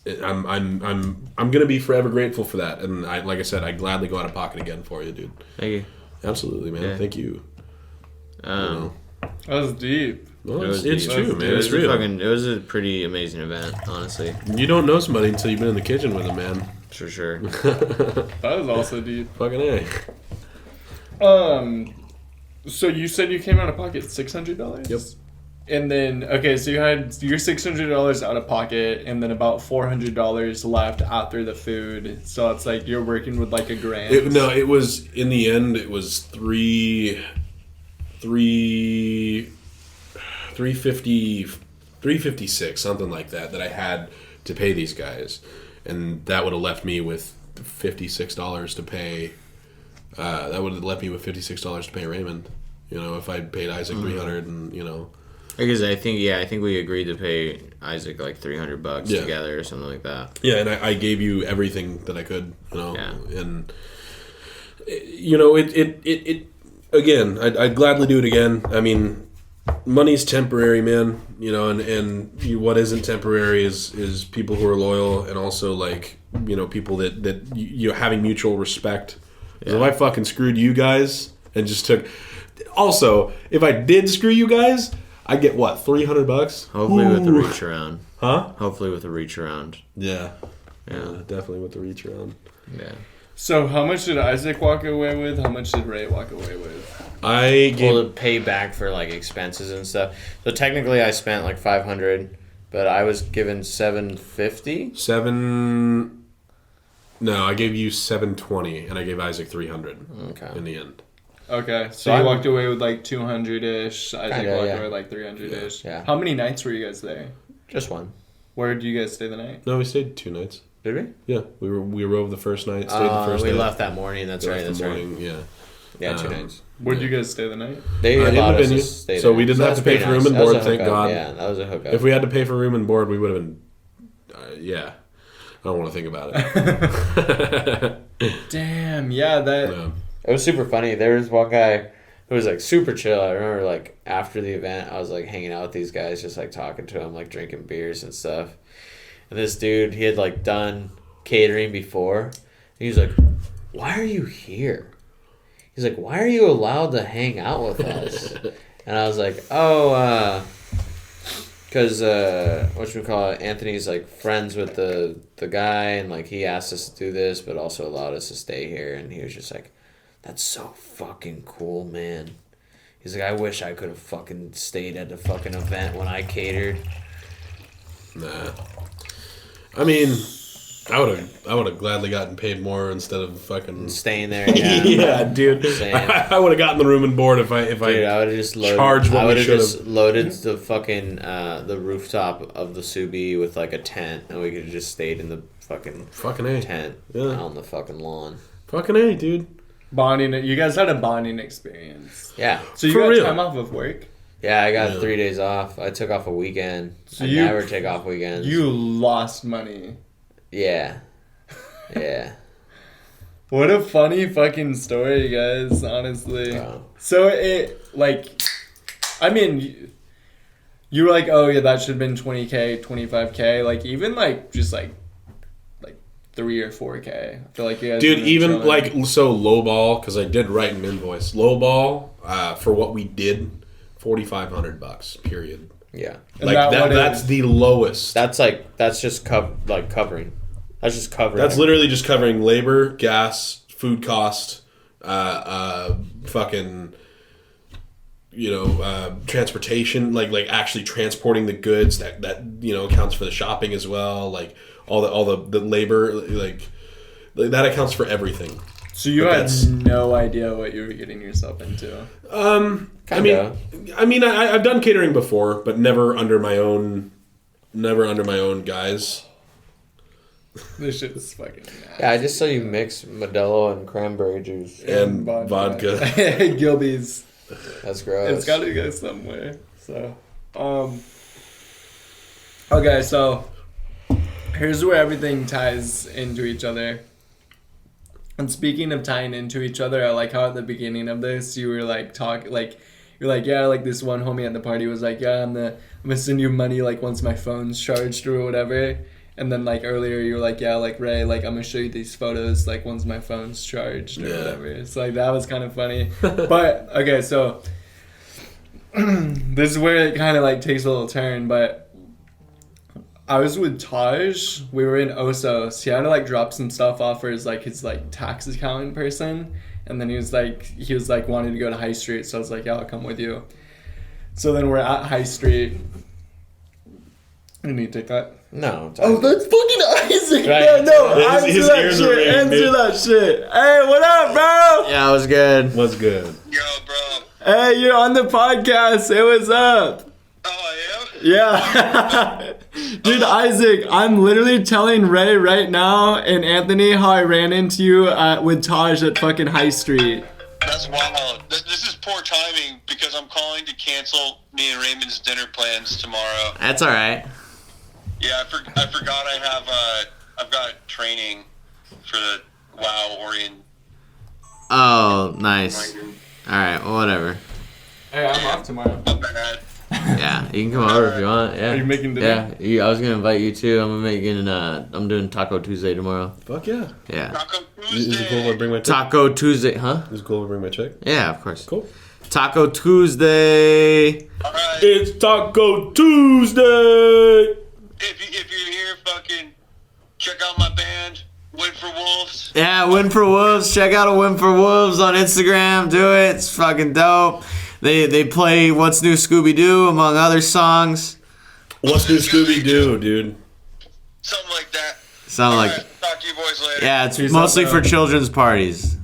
I'm gonna be forever grateful for that. And like I said, I gladly go out of pocket again for you, dude. Thank you. Absolutely, man. Yeah. Thank you. That was deep. Well, It's true, man. It's real. real. It was a pretty amazing event, honestly. You don't know somebody until you've been in the kitchen with them, man. For sure. That was also deep. Fucking A. So you said you came out of pocket $600? Yep. And then so you had your $600 out of pocket, and then about $400 left after the food. So it's like you're working with like $1,000. It was in the end. It was 356, something like that I had to pay these guys, and that would have left me with $56 to pay. That would have left me with $56 to pay Raymond. If I paid Isaac $300, and Because I think we agreed to pay Isaac like $300 together or something like that. Yeah, and I gave you everything that I could, Yeah. And it again. I'd gladly do it again. I mean, money's temporary, man. And what isn't temporary is people who are loyal, and also like people that you having mutual respect. Yeah. If I fucking screwed you guys and just took. Also, if I did screw you guys, I get what, $300? Hopefully with the reach around. Huh? Hopefully with the reach around. Yeah. Yeah. Definitely with the reach around. Yeah. So how much did Isaac walk away with? How much did Ray walk away with? To pay back for like expenses and stuff. So technically I spent like $500, but I was given $750. No, I gave you $720, and I gave Isaac $300. Okay. In the end. Okay, so you walked away with like $200-ish. Isaac walked away with like $300-ish. Yeah. How many nights were you guys there? Just one. Where did you guys stay the night? No, we stayed 2 nights. Did we? Yeah, we rove the first night. Stayed the first night. We left that morning. That's right. That's morning, right. Yeah. Yeah, 2 nights. Where did you guys stay the night? They in allowed the us venue, to stay so there. we didn't have to pay that's for room pretty and nice. board. Thank Hookup. God. Yeah, that was a hookup. If we had to pay for room and board, we would have been. Yeah, I don't want to think about it. Damn. Yeah. It was super funny. There was one guy who was like super chill. I remember like after the event, I was like hanging out with these guys, just like talking to them, like drinking beers and stuff. And this dude, he had like done catering before. And he was like, "Why are you here?" He's like, "Why are you allowed to hang out with us?" And I was like, "Oh, Because, Anthony's, like, friends with the guy, and, like, he asked us to do this, but also allowed us to stay here, and he was just like, that's so fucking cool, man. He's like, I wish I could have fucking stayed at the fucking event when I catered. Nah. I mean, I would have gladly gotten paid more instead of fucking staying there. Yeah, yeah, dude. I would have gotten the room and board if I would have just loaded. I would have just loaded the fucking the rooftop of the Subi with like a tent, and we could have just stayed in the fucking A. tent Yeah. on the fucking lawn. Fucking A, dude. Bonding. You guys had a bonding experience. Yeah. So you For got real. time off of work? Yeah, I got 3 days off. I took off a weekend. So I you- never take off weekends. You lost money. Yeah. Yeah. What a funny fucking story, guys, honestly. Wow. So it, like, I mean, you were like, oh yeah, that should have been 20K, 25K, like, even, like, just, like 3 or 4K. I feel like you guys Dude, were even chilling. like so lowball, because I did write an invoice. Lowball for what we did, $4,500. Period. Yeah. And Like that what that's is- the lowest. That's just covering. That's just covering. That's literally just covering labor, gas, food cost, fucking, transportation, like actually transporting the goods. That accounts for the shopping as well. Like all the labor, like that accounts for everything. So you But had that's- no idea what you were getting yourself into. Kinda. I've done catering before, but never under my own guise. This shit is fucking nasty. Yeah, I just saw you mix Modelo and cranberry juice. And vodka. Gilby's. That's gross. It's got to go somewhere. So, okay, so here's where everything ties into each other. And speaking of tying into each other, I like how at the beginning of this you were like you're like, yeah, like this one homie at the party was like, yeah, I'm gonna send you money like once my phone's charged or whatever. And then like earlier you were like, yeah, like Ray, like I'm gonna show you these photos like once my phone's charged or whatever. So like that was kind of funny. But okay, so this is where it kind of like takes a little turn. But I was with Taj. We were in Osos. He had to like drop some stuff off for his tax accounting person. And then he was like wanting to go to High Street. So I was like, yeah, I'll come with you. So then we're at High Street. You need to take that. No. It's Oh, that's fucking Isaac. Right. Yeah, no, His answer that ears are shit. ringing, Answer dude. that shit. Hey, what up, bro? Yeah, it was good. What's good? Yo, bro. Hey, you're on the podcast. Hey, what's up? Oh, I am? Yeah. Dude, Isaac, I'm literally telling Ray right now and Anthony how I ran into you with Taj at fucking High Street. That's wild. This is poor timing because I'm calling to cancel me and Raymond's dinner plans tomorrow. That's all right. Yeah, I forgot I've got training for the WoW Orient. Oh, nice. All right, well, whatever. Hey, I'm off tomorrow. Not bad. Yeah, you can come over if you want. Yeah. Are you making dinner? Yeah, I was gonna invite you too. I'm doing Taco Tuesday tomorrow. Fuck yeah. Yeah. Taco Is it cool if I Tuesday. bring my check? Taco Tuesday, huh? Is it cool if I bring my check? Yeah, of course. Cool. Taco Tuesday. All right. It's Taco Tuesday. If you're here, fucking check out my band, Win for Wolves. Yeah, Win for Wolves. Check out a Win for Wolves on Instagram. Do it. It's fucking dope. They play What's New Scooby Doo among other songs. What's new Scooby Doo, dude? Something like that. Sound All like right, talk to you boys later. yeah. It's Peace mostly out, for bro. children's parties.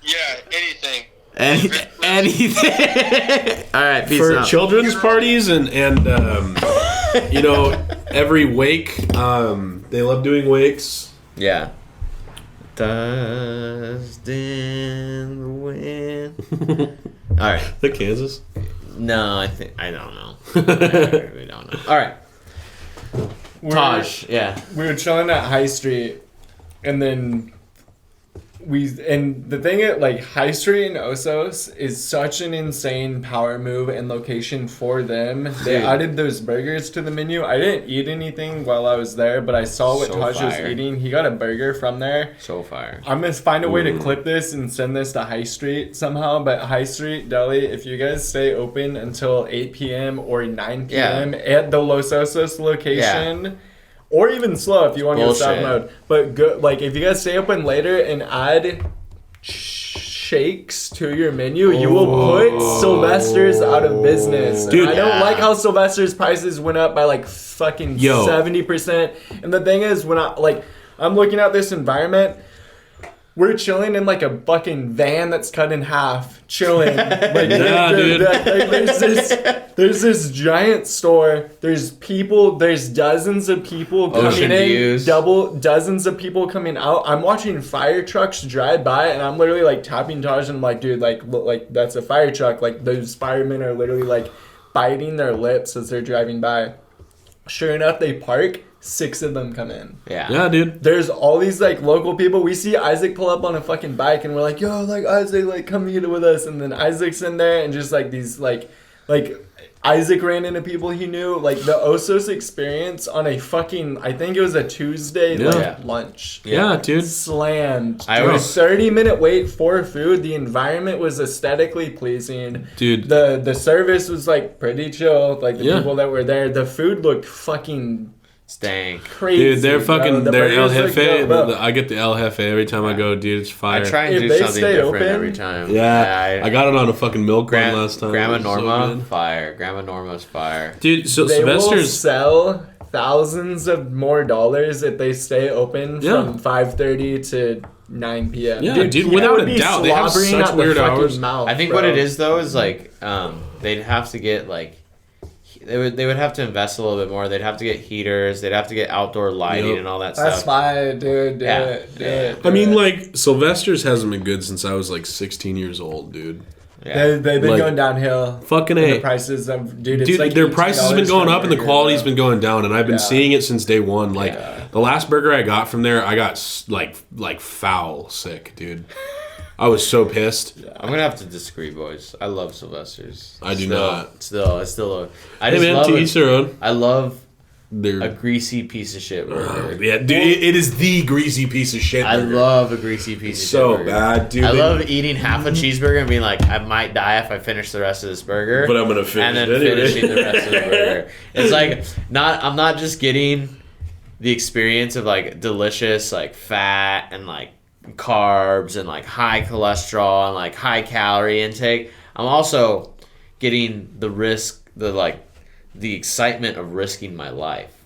Yeah, anything. Anything. All right. Peace For out. children's parties and every wake, they love doing wakes. Yeah. Dust in the wind. All right. The Kansas. No, I don't know. We don't know. All right. Taj. Yeah. We were chilling at High Street, and then and the thing is, like, High Street and Osos is such an insane power move and location for them. They added those burgers to the menu. I didn't eat anything while I was there, but I saw what Taj was eating. He got a burger from there. So fire. I'm gonna find a way to clip this and send this to High Street somehow. But High Street Deli, if you guys stay open until 8 p.m. or 9 p.m. at the Los Osos location. Yeah. Or even SLO if you want to go stop mode. But go, like, if you guys stay open later and add shakes to your menu, you will put Sylvester's out of business. Dude, I don't like how Sylvester's prices went up by like fucking 70%. And the thing is, when I'm looking at this environment, we're chilling in like a fucking van that's cut in half, chilling. Like, dude. There's this giant store. There's people. There's dozens of people coming in. Dozens of people coming out. I'm watching fire trucks drive by, and I'm literally like tapping Taj, and I'm like, dude, like, look, like that's a fire truck. Like those firemen are literally like biting their lips as they're driving by. Sure enough, they park. 6 of them come in. Yeah, dude. There's all these like local people. We see Isaac pull up on a fucking bike, and we're like, yo, like Isaac, like come eat it with us. And then Isaac's in there, and just like these like Isaac ran into people he knew. Like the Osos experience on a fucking, I think it was a Tuesday lunch. Yeah, dude. Slammed. I was 30-minute wait for food. The environment was aesthetically pleasing. Dude. The service was like pretty chill. Like the people that were there. The food looked fucking stank. Crazy. Dude, they're fucking, they're El Jefe. I get the El Jefe every time I go, dude. It's fire. I try and do something different every time. Yeah, I got it on a fucking milk run last time. Grandma Norma, fire. Grandma Norma's fire. Dude, so they Sylvester's will sell thousands of more dollars if they stay open from 5:30 to 9 p.m. Yeah, dude, without a doubt. They have such weird hours. I think what it is, though, is like they'd have to get like they would have to invest a little bit more. They'd have to get heaters. They'd have to get outdoor lighting and all that stuff. That's fine, dude. Do it. I mean, like, Sylvester's hasn't been good since I was like 16 years old, dude. Yeah. They've been like, going downhill. Fucking A. The prices of dude, like their prices have been going up and the quality's been going down, and I've been seeing it since day one. Like the last burger I got from there, I got like foul sick, dude. I was so pissed. I'm gonna have to disagree, boys. I love Sylvester's. I do not. Still, I still love. I just love to each their own. I love a greasy piece of shit burger. Yeah, dude, it is the greasy piece of shit burger. I love a greasy piece of shit burger. So bad, dude. I love eating half a cheeseburger and being like, I might die if I finish the rest of this burger. But I'm gonna finish and then it anyway. finishing the rest of the burger. It's like I'm not just getting the experience of like delicious like fat and like carbs and like high cholesterol and like high calorie intake. I'm also getting the excitement of risking my life.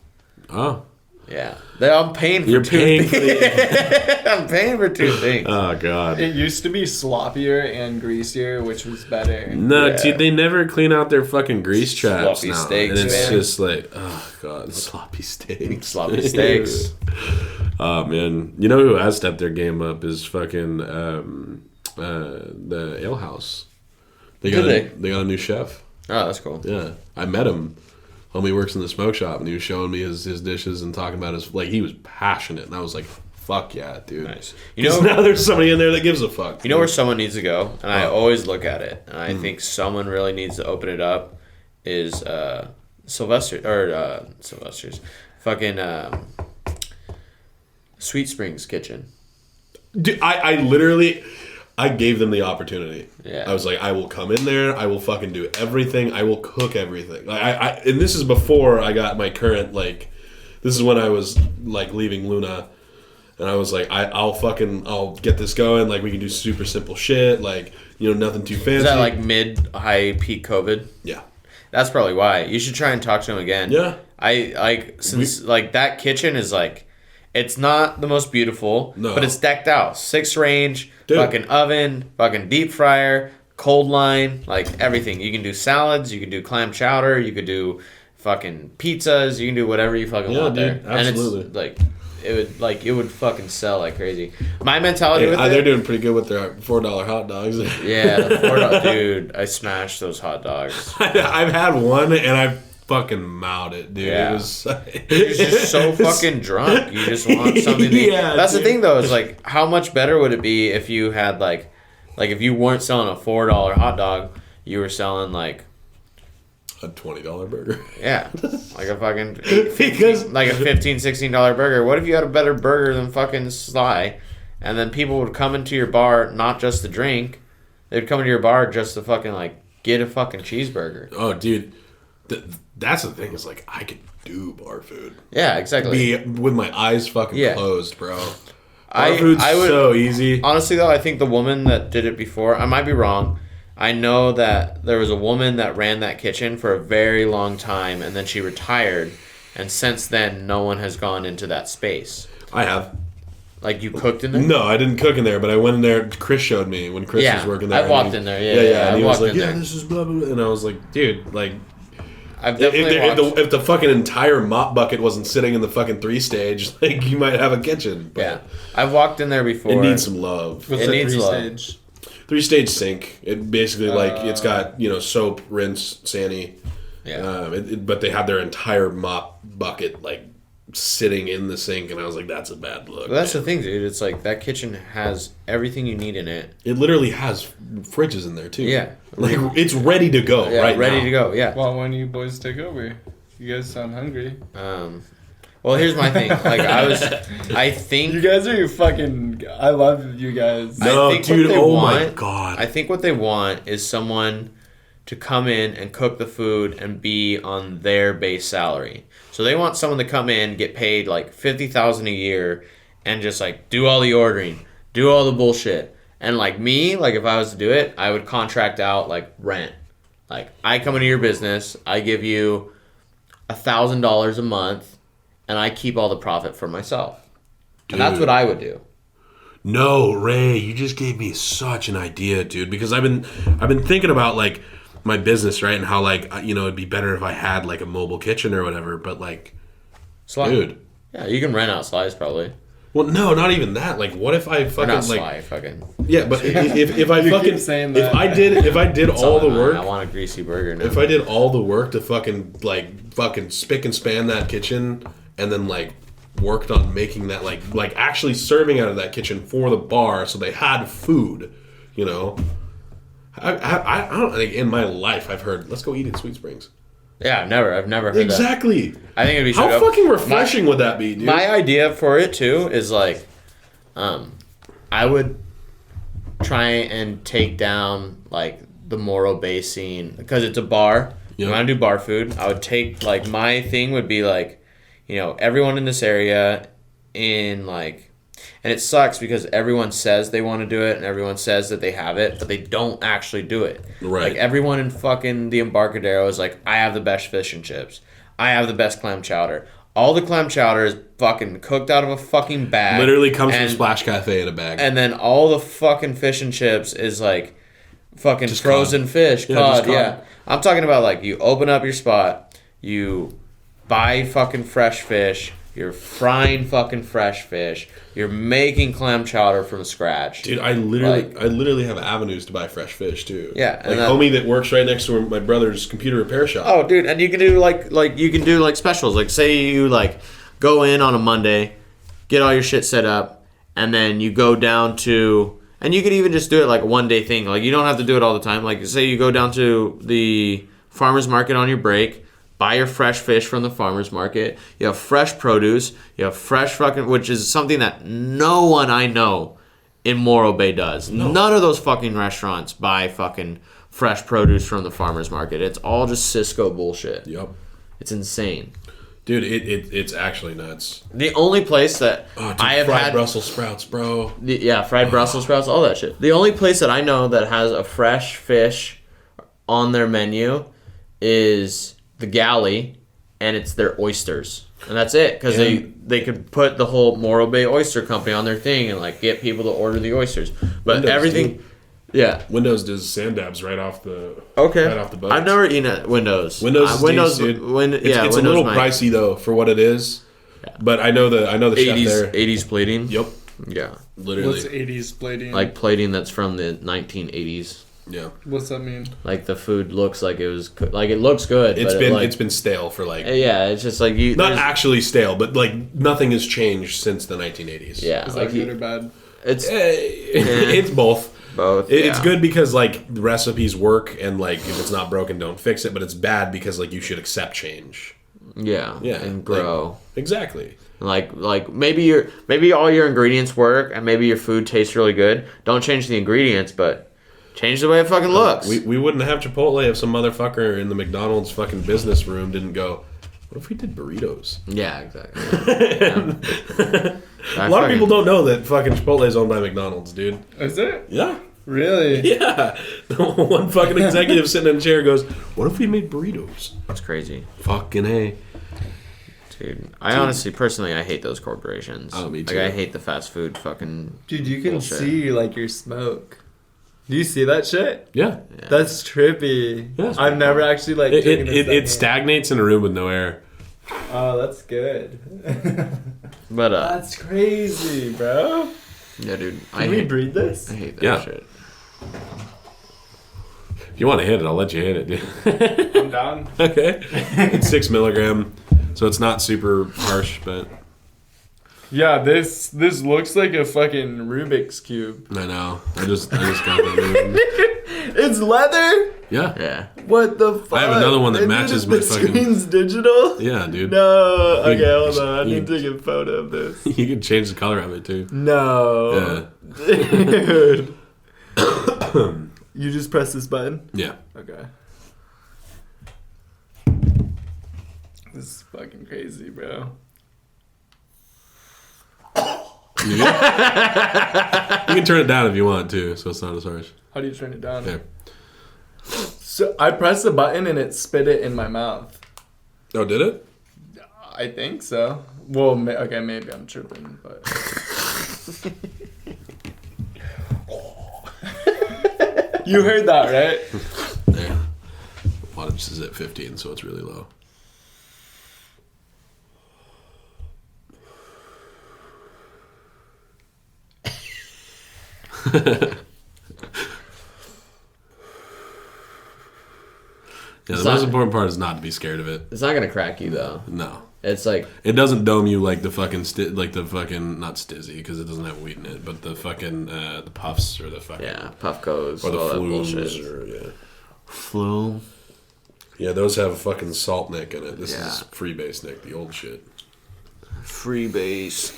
Oh. Yeah. I'm paying for You're two paying things. I'm paying for two things. Oh, God. It used to be sloppier and greasier, which was better. No, dude, they never clean out their fucking grease traps sloppy now. steaks, and it's man. just like, oh, God, sloppy steaks. Sloppy steaks. Oh, man. You know who has stepped their game up is fucking the Ale House. They got a new chef. Oh, that's cool. Yeah. I met him. Homie works in the smoke shop, and he was showing me his dishes and talking about his, like, he was passionate, and I was like, fuck yeah, dude. Nice. Now there's somebody in there that gives a fuck. You know where someone needs to go, and I always look at it, and I think someone really needs to open it up, is Sylvester's. Fucking Sweet Springs Kitchen. Dude, I literally... I gave them the opportunity. Yeah. I was like, I will come in there. I will fucking do everything. I will cook everything. Like and this is before I got my current, like, this is when I was like leaving Luna, and I was like, I'll get this going. Like, we can do super simple shit. Like, you know, nothing too fancy. Is that like mid-high peak COVID? Yeah. That's probably why. You should try and talk to him again. Yeah. That kitchen is like, it's not the most beautiful, but it's decked out. 6-range, fucking oven, fucking deep fryer, cold line, like everything. You can do salads, you can do clam chowder, you could do fucking pizzas, you can do whatever you fucking want dude, there. absolutely. And it's it would fucking sell like crazy. My mentality with it, they're doing pretty good with their $4 hot dogs. Yeah, the $4, dude, I smashed those hot dogs. I've had one, and fucking mowed it, dude. Yeah. It was You're just so fucking drunk. You just want something to eat. Yeah, That's dude. the thing, though, is like, how much better would it be if you had, like if you weren't selling a $4 hot dog, you were selling, like, a $20 burger. yeah, like a fucking Because like a $15, $16 burger. What if you had a better burger than fucking Sly, and then people would come into your bar not just to drink, they'd come into your bar just to fucking like get a fucking cheeseburger. oh, dude, that's the thing is like I could do bar food. Yeah, exactly. Be with my eyes fucking Yeah. closed, bro. Bar I food's would so easy. honestly though. I think the woman that did it before, I might be wrong. I know that there was a woman that ran that kitchen for a very long time, and then she retired, and since then, no one has gone into that space. I have. Like, you cooked in there? No, I didn't cook in there, but I went in there. Chris showed me when Chris was working there. I walked in there. Yeah. And he I was walked like, in "Yeah, there. this is blah blah," blah. And I was like, "Dude, like, I've definitely watched. if the fucking entire mop bucket wasn't sitting in the fucking 3-stage, like, you might have a kitchen." But Yeah, I've walked in there before. it needs some love. What's It the needs love. 3-stage? 3-stage sink. It basically like it's got soap, rinse, sani. Yeah. But they had their entire mop bucket like sitting in the sink, and I was like, "That's a bad look." But that's the thing, dude. It's like that kitchen has everything you need in it. It literally has fridges in there too. Yeah. like it's ready to go. Yeah, right ready now. to go. Yeah. Well, when you boys take over, you guys sound hungry. Well, here's my thing. Like I think You guys are fucking. I love you guys. No, I think dude. what they Oh my want- god. I think what they want is someone to come in and cook the food and be on their base salary. So they want someone to come in, get paid like $50,000 a year, and just like do all the ordering, do all the bullshit. And like me, like if I was to do it, I would contract out like rent. Like I come into your business, I give you $1,000 a month, and I keep all the profit for myself. And that's Dude. what I would do. No, Ray, you just gave me such an idea, dude. Because I've been thinking about like my business, right, and how like it'd be better if I had like a mobile kitchen or whatever. But like, Sly. dude, Yeah, you can rent out Sli's probably. well, no, not even that. Like, what if I Or fucking not like, Sly, fucking. yeah, but if I You fucking keep saying if that. I did all the work, I want a greasy burger now. if I did all the work to fucking spick and span that kitchen, and then like worked on making that like actually serving out of that kitchen for the bar, so they had food, I don't think in my life I've heard let's go eat at Sweet Springs. Yeah, I've never heard that. Exactly. I think it'd be How so fucking refreshing would that be, dude? My idea for it too is like, I would try and take down like the Morro Bay scene because it's a bar. Yep. When I do bar food, I would take like my thing would be like, everyone in this area in like. And it sucks because everyone says they want to do it and everyone says that they have it, but they don't actually do it. Right. Like everyone in fucking the Embarcadero is like, I have the best fish and chips. I have the best clam chowder. All the clam chowder is fucking cooked out of a fucking bag. Literally comes from Splash Cafe in a bag. And then all the fucking fish and chips is like fucking Just frozen cod. fish. Yeah, Cod, just cod. yeah. I'm talking about like you open up your spot, you buy fucking fresh fish, you're frying fucking fresh fish, you're making clam chowder from scratch. Dude, I literally have avenues to buy fresh fish too. Yeah, and like that- homie that works right next to my brother's computer repair shop. Oh, dude, and you can do like you can do like specials. Like say you like go in on a Monday, get all your shit set up, and then you go down to, and you could even just do it like a one day thing. Like you don't have to do it all the time. Like say you go down to the farmer's market on your break, buy your fresh fish from the farmer's market. You have fresh produce. You have fresh fucking, which is something that no one I know in Morro Bay does. No. None of those fucking restaurants buy fucking fresh produce from the farmer's market. It's all just Cisco bullshit. Yep. It's insane. Dude, it's actually nuts. The only place that Oh, dude, I have fried had, Brussels sprouts, bro. fried Brussels sprouts, all that shit. The only place that I know that has a fresh fish on their menu is the Galley, and it's their oysters, and that's it. Because they could put the whole Morro Bay Oyster Company on their thing and like get people to order the oysters. But Windows, everything, dude. yeah. Windows does sand dabs right off the Okay. right off the boat. I've never eaten at Windows. Windows is Windows, decent, dude. When, It's yeah, a Windows little might- pricey though for what it is. But I know the chef 80s, there. 80s plating. Yep, Yeah. literally. What's 80s plating? Like plating that's from the 1980s. Yeah. What's that mean? Like the food looks like it was like it looks good. It's been stale for like it's just like you not actually stale, but like nothing has changed since the 1980s. Yeah, Is like that good or bad? it's It's both. both. It's good because like the recipes work, and like if it's not broken, don't fix it. But it's bad because like you should accept change. Yeah, and grow. Like, exactly. Like maybe all your ingredients work and maybe your food tastes really good. Don't change the ingredients, but change the way it fucking looks. We wouldn't have Chipotle if some motherfucker in the McDonald's fucking business room didn't go, what if we did burritos? Yeah, exactly. A lot of people don't know that fucking Chipotle is owned by McDonald's, dude. Is it? Yeah. Really? Yeah. One fucking executive sitting in a chair goes, what if we made burritos? That's crazy. Fucking A. Dude, honestly, personally, I hate those corporations. Oh, me too. Like, I hate the fast food fucking Dude, you can bullshit. see like your smoke. Do you see that shit? Yeah. That's trippy. Yeah. I've never actually like taken a It second. stagnates in a room with no air. Oh, that's good. But, That's crazy, bro. yeah, dude. Can we breed this? I hate that Yeah. shit. If you want to hit it, I'll let you hit it, dude. I'm down. Okay. It's 6 milligram, so it's not super harsh, but Yeah, this looks like a fucking Rubik's Cube. I know. I just got that. It's leather? Yeah. Yeah. What the fuck? I have another one that And matches the my fucking- screen's digital? Yeah, dude. No. Okay, You- hold on. I you- need to take a photo of this. You can change the color of it too. No. Dude. You just press this button? Yeah. Okay. This is fucking crazy, bro. You can turn it down if you want to, so it's not as harsh. How do you turn it down? There. So I pressed the button and it spit it in my mouth. Oh, did it? I think so. Well, okay, maybe I'm tripping, but you heard that, right? There. Wattage is at 15, so it's really low. Yeah, the most important part is not to be scared of it. It's not gonna crack you though. No. It's like It doesn't dome you like the fucking not stizzy because it doesn't have wheat in it, but the fucking the puffs or the fucking Puffco's or the all that flumes bullshit. or Flume. yeah, those have a fucking salt nick in it. This Yeah. is freebase nick, the old shit. Freebase.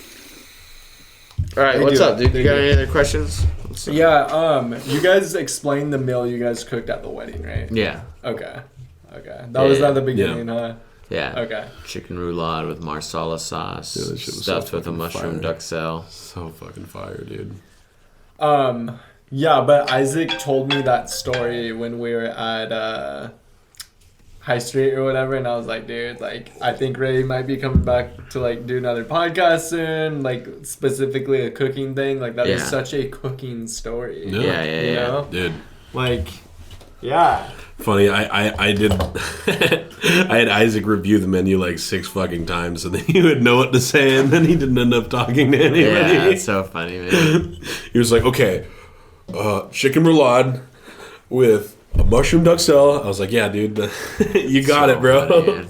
All right, They what's do. up, dude? They You got do. any other questions? Yeah, you guys explained the meal you guys cooked at the wedding, right? Yeah. Okay. That was Yeah. at the beginning, huh? Yeah. Okay. Chicken roulade with marsala sauce, Yeah, that shit was stuffed so with a fucking mushroom fire. duxelle. So fucking fire, dude. Yeah, but Isaac told me that story when we were at High Street or whatever, and I was like, dude, like, I think Ray might be coming back to like do another podcast soon, like specifically a cooking thing. Like that is Yeah. such a cooking story. Yeah. Yeah. You know? Dude. Like, yeah. Funny, I did I had Isaac review the menu like 6 fucking times, and then he would know what to say, and then he didn't end up talking to anybody. Yeah, it's so funny, man. He was like, okay, chicken roulade with a mushroom duxelle. I was like, yeah, dude, you got So it, bro. funny, man.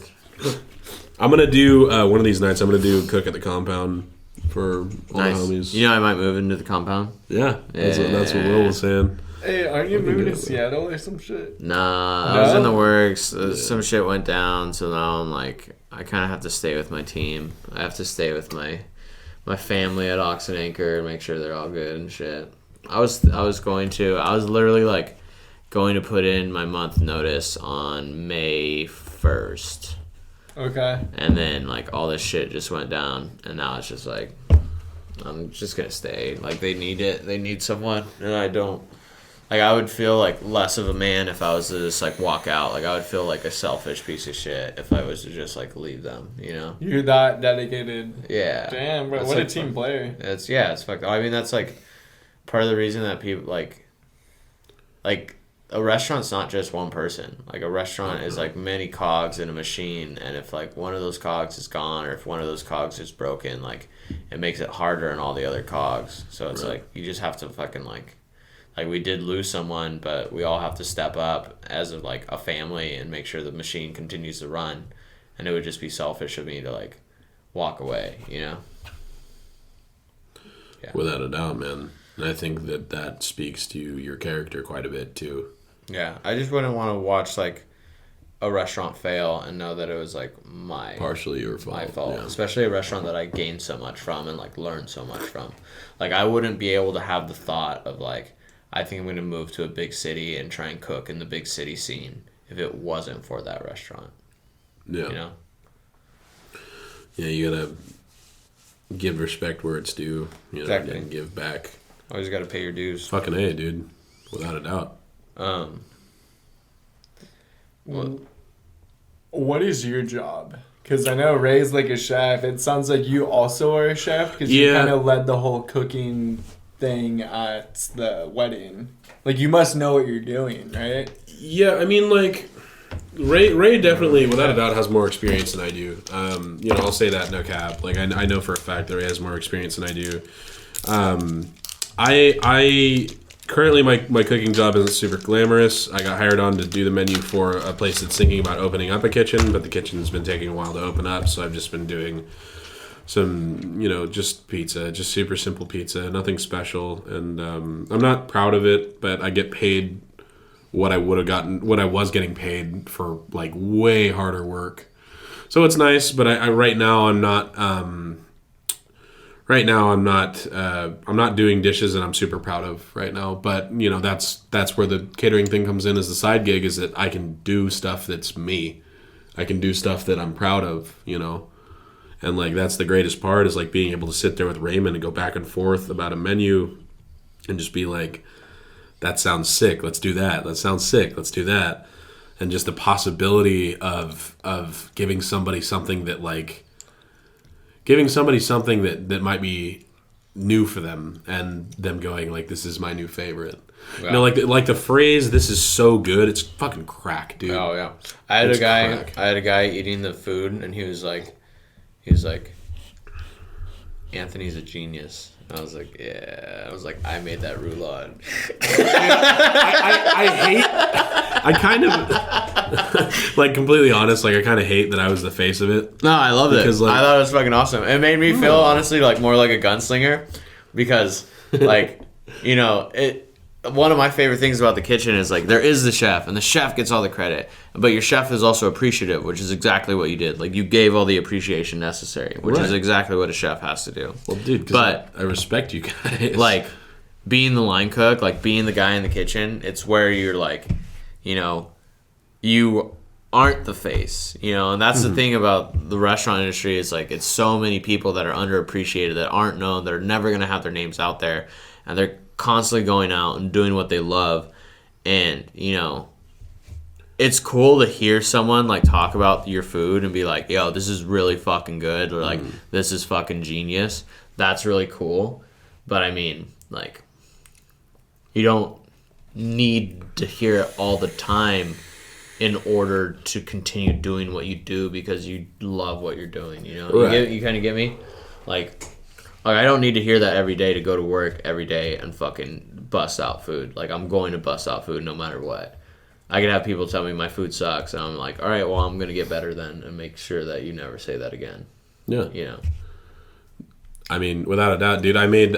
I'm gonna do one of these nights. I'm gonna do cook at the compound for all Nice. the homies. You know, I might move into the compound. Yeah, that's what Will was saying. Hey, aren't you Fucking moving do to it, Seattle or some shit? Nah, I was in No? the works. Some shit went down, so now I'm like, I kind of have to stay with my team. I have to stay with my family at Ox and Anchor and make sure they're all good and shit. I was literally like going to put in my month notice on May 1st. Okay. And then like all this shit just went down, and now it's just like I'm just gonna stay. Like they need it, they need someone, and I don't. Like I would feel like less of a man if I was to just like walk out. Like I would feel like a selfish piece of shit if I was to just like leave them. You know? You're that dedicated. Yeah. Damn, bro. That's What a like team fuck- player. It's fucked. I mean that's like part of the reason that people like a restaurant's not just one person. Like a restaurant is like many cogs in a machine, and if like one of those cogs is gone or if one of those cogs is broken, like it makes it harder on all the other cogs. So it's like you just have to fucking like like we did lose someone, but we all have to step up as a family and make sure the machine continues to run. And it would just be selfish of me to like walk away, you know? Yeah. Without a doubt, man. And I think that speaks to your character quite a bit too. Yeah, I just wouldn't want to watch like a restaurant fail and know that it was like partially your fault. My fault, yeah. Especially a restaurant that I gained so much from and like learned so much from. Like I wouldn't be able to have the thought of like, I think I'm going to move to a big city and try and cook in the big city scene if it wasn't for that restaurant. Yeah. You know? Yeah, you gotta give respect where it's due. You know, exactly. And give back. Always got to pay your dues. Fucking A, dude. Without a doubt. What is your job? Because I know Ray's like a chef. It sounds like you also are a chef because you kind of led the whole cooking thing at the wedding. Like, you must know what you're doing, right? Yeah, I mean, like, Ray definitely, without a doubt, has more experience than I do. You know, I'll say that, no cap. Like, I know for a fact that Ray has more experience than I do. I currently, my cooking job isn't super glamorous. I got hired on to do the menu for a place that's thinking about opening up a kitchen, but the kitchen's been taking a while to open up, so I've just been doing some, you know, just pizza, just super simple pizza, nothing special. And I'm not proud of it, but I get paid what I was getting paid for like way harder work. So it's nice, but I right now I'm not I'm not doing dishes that I'm super proud of right now. But you know, that's where the catering thing comes in as the side gig, is that I can do stuff that's me. I can do stuff that I'm proud of, you know. And like that's the greatest part, is like being able to sit there with Raymond and go back and forth about a menu and just be like, that sounds sick, let's do that. That sounds sick, let's do that. And just the possibility of giving somebody something that might be new for them, and them going like, this is my new favorite. Yeah. You know, like the phrase, this is so good, it's fucking crack, dude. Oh yeah. I had a guy eating the food, and he was like, Anthony's a genius. And I was like, yeah. I was like, I made that roulade. I kind of, like, completely honest, like, I kind of hate that I was the face of it. No, I loved it. Like, I thought it was fucking awesome. It made me feel, honestly, like, more like a gunslinger. Because, like, you know, one of my favorite things about the kitchen is, like, there is the chef, and the chef gets all the credit. But your chef is also appreciative, which is exactly what you did. Like, you gave all the appreciation necessary, which is exactly what a chef has to do. Well, dude, because I respect you guys. Like, being the line cook, like, being the guy in the kitchen, it's where you're, like, you know, you aren't the face, you know? And that's the thing about the restaurant industry, is, like, it's so many people that are underappreciated, that aren't known, that are never going to have their names out there, and they're constantly going out and doing what they love. And, you know, it's cool to hear someone like talk about your food and be like, yo, this is really fucking good, or like, this is fucking genius. That's really cool. But I mean, like, you don't need to hear it all the time in order to continue doing what you do, because you love what you're doing, you know? Right. You kind of get me? Like, I don't need to hear that every day to go to work every day and fucking bust out food. Like, I'm going to bust out food no matter what. I could have people tell me my food sucks, and I'm like, all right, well, I'm going to get better then, and make sure that you never say that again. Yeah. You know? I mean, without a doubt, dude, I made,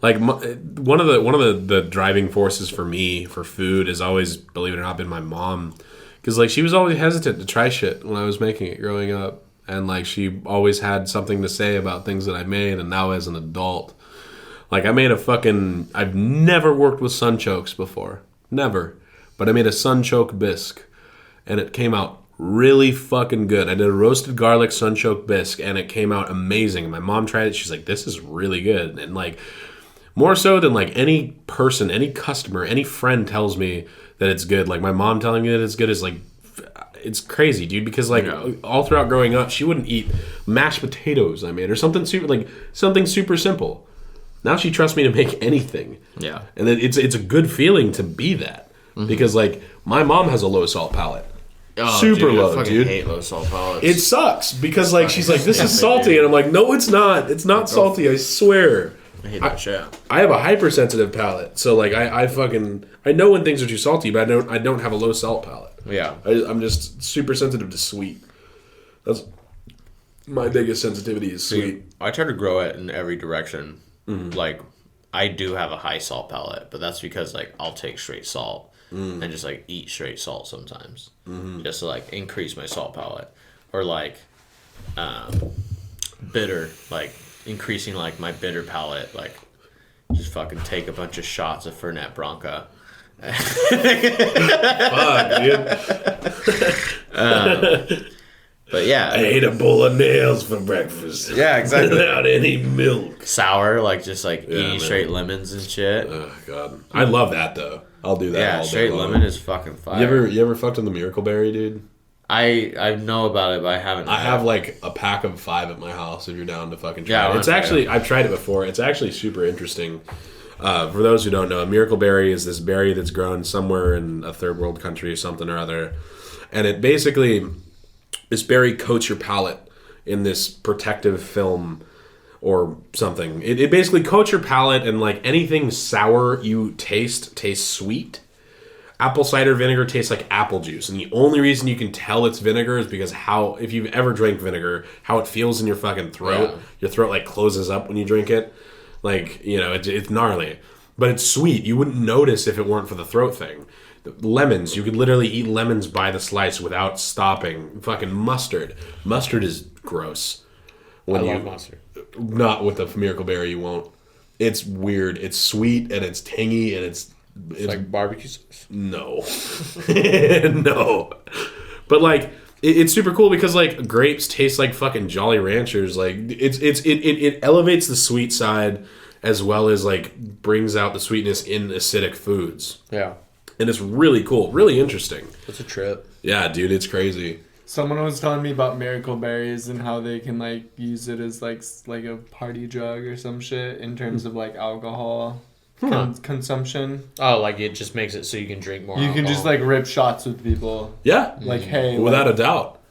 like, one of the driving forces for me for food has always, believe it or not, been my mom. Because, like, she was always hesitant to try shit when I was making it growing up. And, like, she always had something to say about things that I made. And now as an adult, like, I made I've never worked with sunchokes before. Never. But I made a sunchoke bisque. And it came out really fucking good. I did a roasted garlic sunchoke bisque, and it came out amazing. And my mom tried it. She's like, this is really good. And, like, more so than, like, any person, any customer, any friend tells me that it's good. Like, my mom telling me that it's good is, like, it's crazy, dude, because, like, all throughout growing up, she wouldn't eat mashed potatoes I made, or something super simple. Now she trusts me to make anything. Yeah. And then it's a good feeling to be that. Because, like, my mom has a low salt palate. Oh, super low, I fucking dude. hate low salt palates. It sucks because, like, she's like, this is salty, and I'm like, no, it's not. It's not salty, I swear. I hate that shit. I have a hypersensitive palate, so like I know when things are too salty, but I don't have a low salt palate. Yeah. I'm just super sensitive to sweet. That's my biggest sensitivity is sweet. I try to grow it in every direction. Like, I do have a high salt palate, but that's because like I'll take straight salt and just like eat straight salt sometimes, just to like increase my salt palate, or like bitter, like increasing like my bitter palate, like just fucking take a bunch of shots of Fernet Branca. Fuck, dude. But yeah, I ate a bowl of nails for breakfast. Yeah, exactly. Without any milk. Sour, like just like eating straight lemons and shit. Oh god, I love that though. I'll do that. Yeah, all day straight long. lemon is fucking fire. You ever fucked on the Miracle Berry, dude? I know about it, but I haven't. I have like a pack of 5 at my house. If you're down to fucking try it, it's try actually I've tried it before. It's actually super interesting. For those who don't know, a Miracle Berry is this berry that's grown somewhere in a third world country or something or other, and it basically, this berry coats your palate in this protective film or something. It basically coats your palate, and like anything sour you tastes sweet. Apple cider vinegar tastes like apple juice, and the only reason you can tell it's vinegar is because if you've ever drank vinegar, how it feels in your fucking throat. Yeah. Your throat like closes up when you drink it. Like, you know, it's gnarly. But it's sweet. You wouldn't notice if it weren't for the throat thing. Lemons, you could literally eat lemons by the slice without stopping. Fucking mustard. Mustard is gross. I love mustard. Not with the Miracle Berry, you won't. It's weird. It's sweet and it's tangy and it's like barbecue sauce? No. No. But like, it's super cool because like grapes taste like fucking Jolly Ranchers. Like it elevates the sweet side as well as like brings out the sweetness in acidic foods. Yeah. And it's really cool, really interesting. It's a trip. Yeah, dude, it's crazy. Someone was telling me about miracle berries and how they can like use it as like a party drug or some shit in terms of like alcohol consumption. Oh, like it just makes it so you can drink more. You can just like rip shots with people. Yeah, like hey, without a doubt.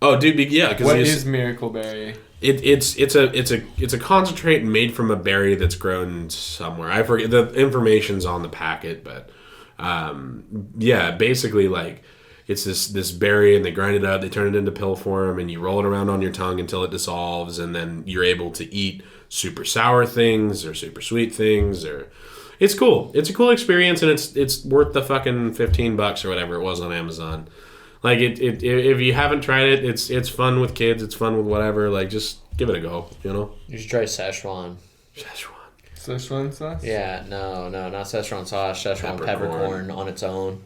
Oh, dude, yeah. Because what is miracle berry? It's a concentrate made from a berry that's grown somewhere. I forget the information's on the packet, but yeah, basically like it's this berry and they grind it up, they turn it into pill form, and you roll it around on your tongue until it dissolves, and then you're able to eat super sour things or super sweet things. Or it's cool. It's a cool experience, and it's worth the fucking $15 or whatever it was on Amazon. Like it if you haven't tried it, it's fun with kids. It's fun with whatever. Like just give it a go. You know. You should try Szechuan. Szechuan sauce? Yeah, no, not Szechuan sauce. Szechuan peppercorn on its own.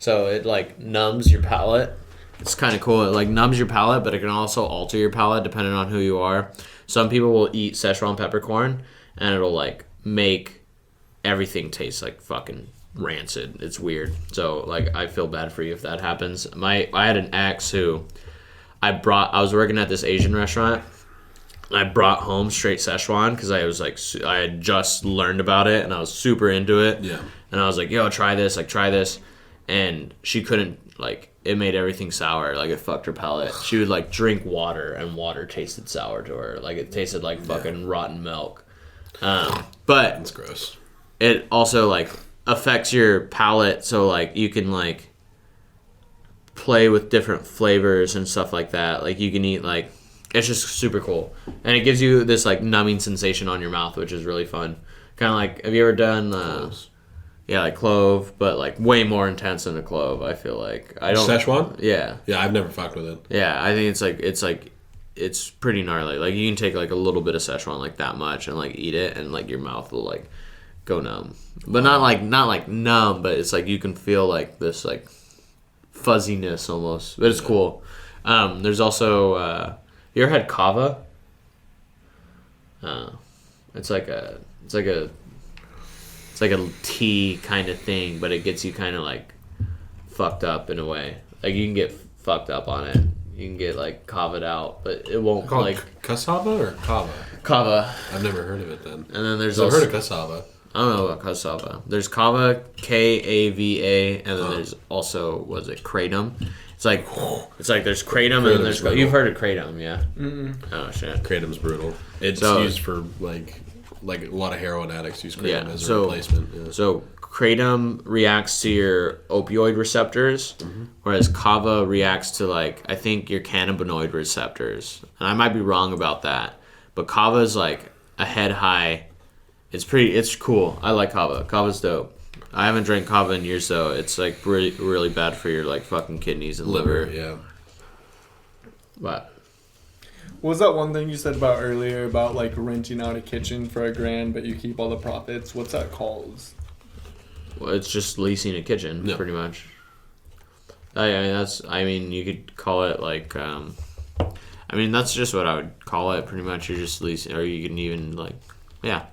So it like numbs your palate. It's kind of cool. It like numbs your palate, but it can also alter your palate depending on who you are. Some people will eat Szechuan peppercorn, and it'll like make everything taste like fucking rancid. It's weird. So like I feel bad for you if that happens. I had an ex who I was working at this Asian restaurant. I brought home straight Szechuan because I was like I had just learned about it and I was super into it. Yeah. And I was like, yo, try this, and she couldn't, like, it made everything sour. Like, it fucked her palate. She would like drink water, and water tasted sour to her. Like, it tasted like fucking rotten milk. But that's gross. It also like affects your palate, so like you can like play with different flavors and stuff like that. Like you can eat like, it's just super cool, and it gives you this like numbing sensation on your mouth, which is really fun. Kind of like, have you ever done yeah, like clove, but like way more intense than a clove, I feel like. I don't Szechuan? Yeah. Yeah, I've never fucked with it. Yeah, I think it's pretty gnarly. Like you can take like a little bit of Szechuan, like that much, and like eat it, and like your mouth will like go numb. But not like numb, but it's like you can feel like this like fuzziness almost. But it's cool. There's also you ever had kava? It's like a tea kind of thing, but it gets you kind of like fucked up in a way. Like you can get fucked up on it. You can get like kava'd out, but it won't called like cassava or kava. Kava. I've never heard of it then. And then there's I've heard of cassava. I don't know about cassava. There's kava, Kava, and then there's also kratom. It's like there's kratom and then there's you've heard of kratom, yeah? Mm-mm. Oh shit. Kratom's brutal. It's used for like like a lot of heroin addicts use kratom as a so, replacement. Yeah. So kratom reacts to your opioid receptors, whereas kava reacts to like I think your cannabinoid receptors. And I might be wrong about that, but kava is like a head high. It's cool. I like kava. Kava's dope. I haven't drank kava in years though. It's like really really bad for your like fucking kidneys and liver. Yeah. But What was that one thing you said about earlier about like renting out a kitchen for $1,000 but you keep all the profits? What's that called? well, it's just leasing a kitchen, Yeah. pretty much. I mean, you could call it like, that's just what I would call it, pretty much. You're just leasing, or you can even like, yeah,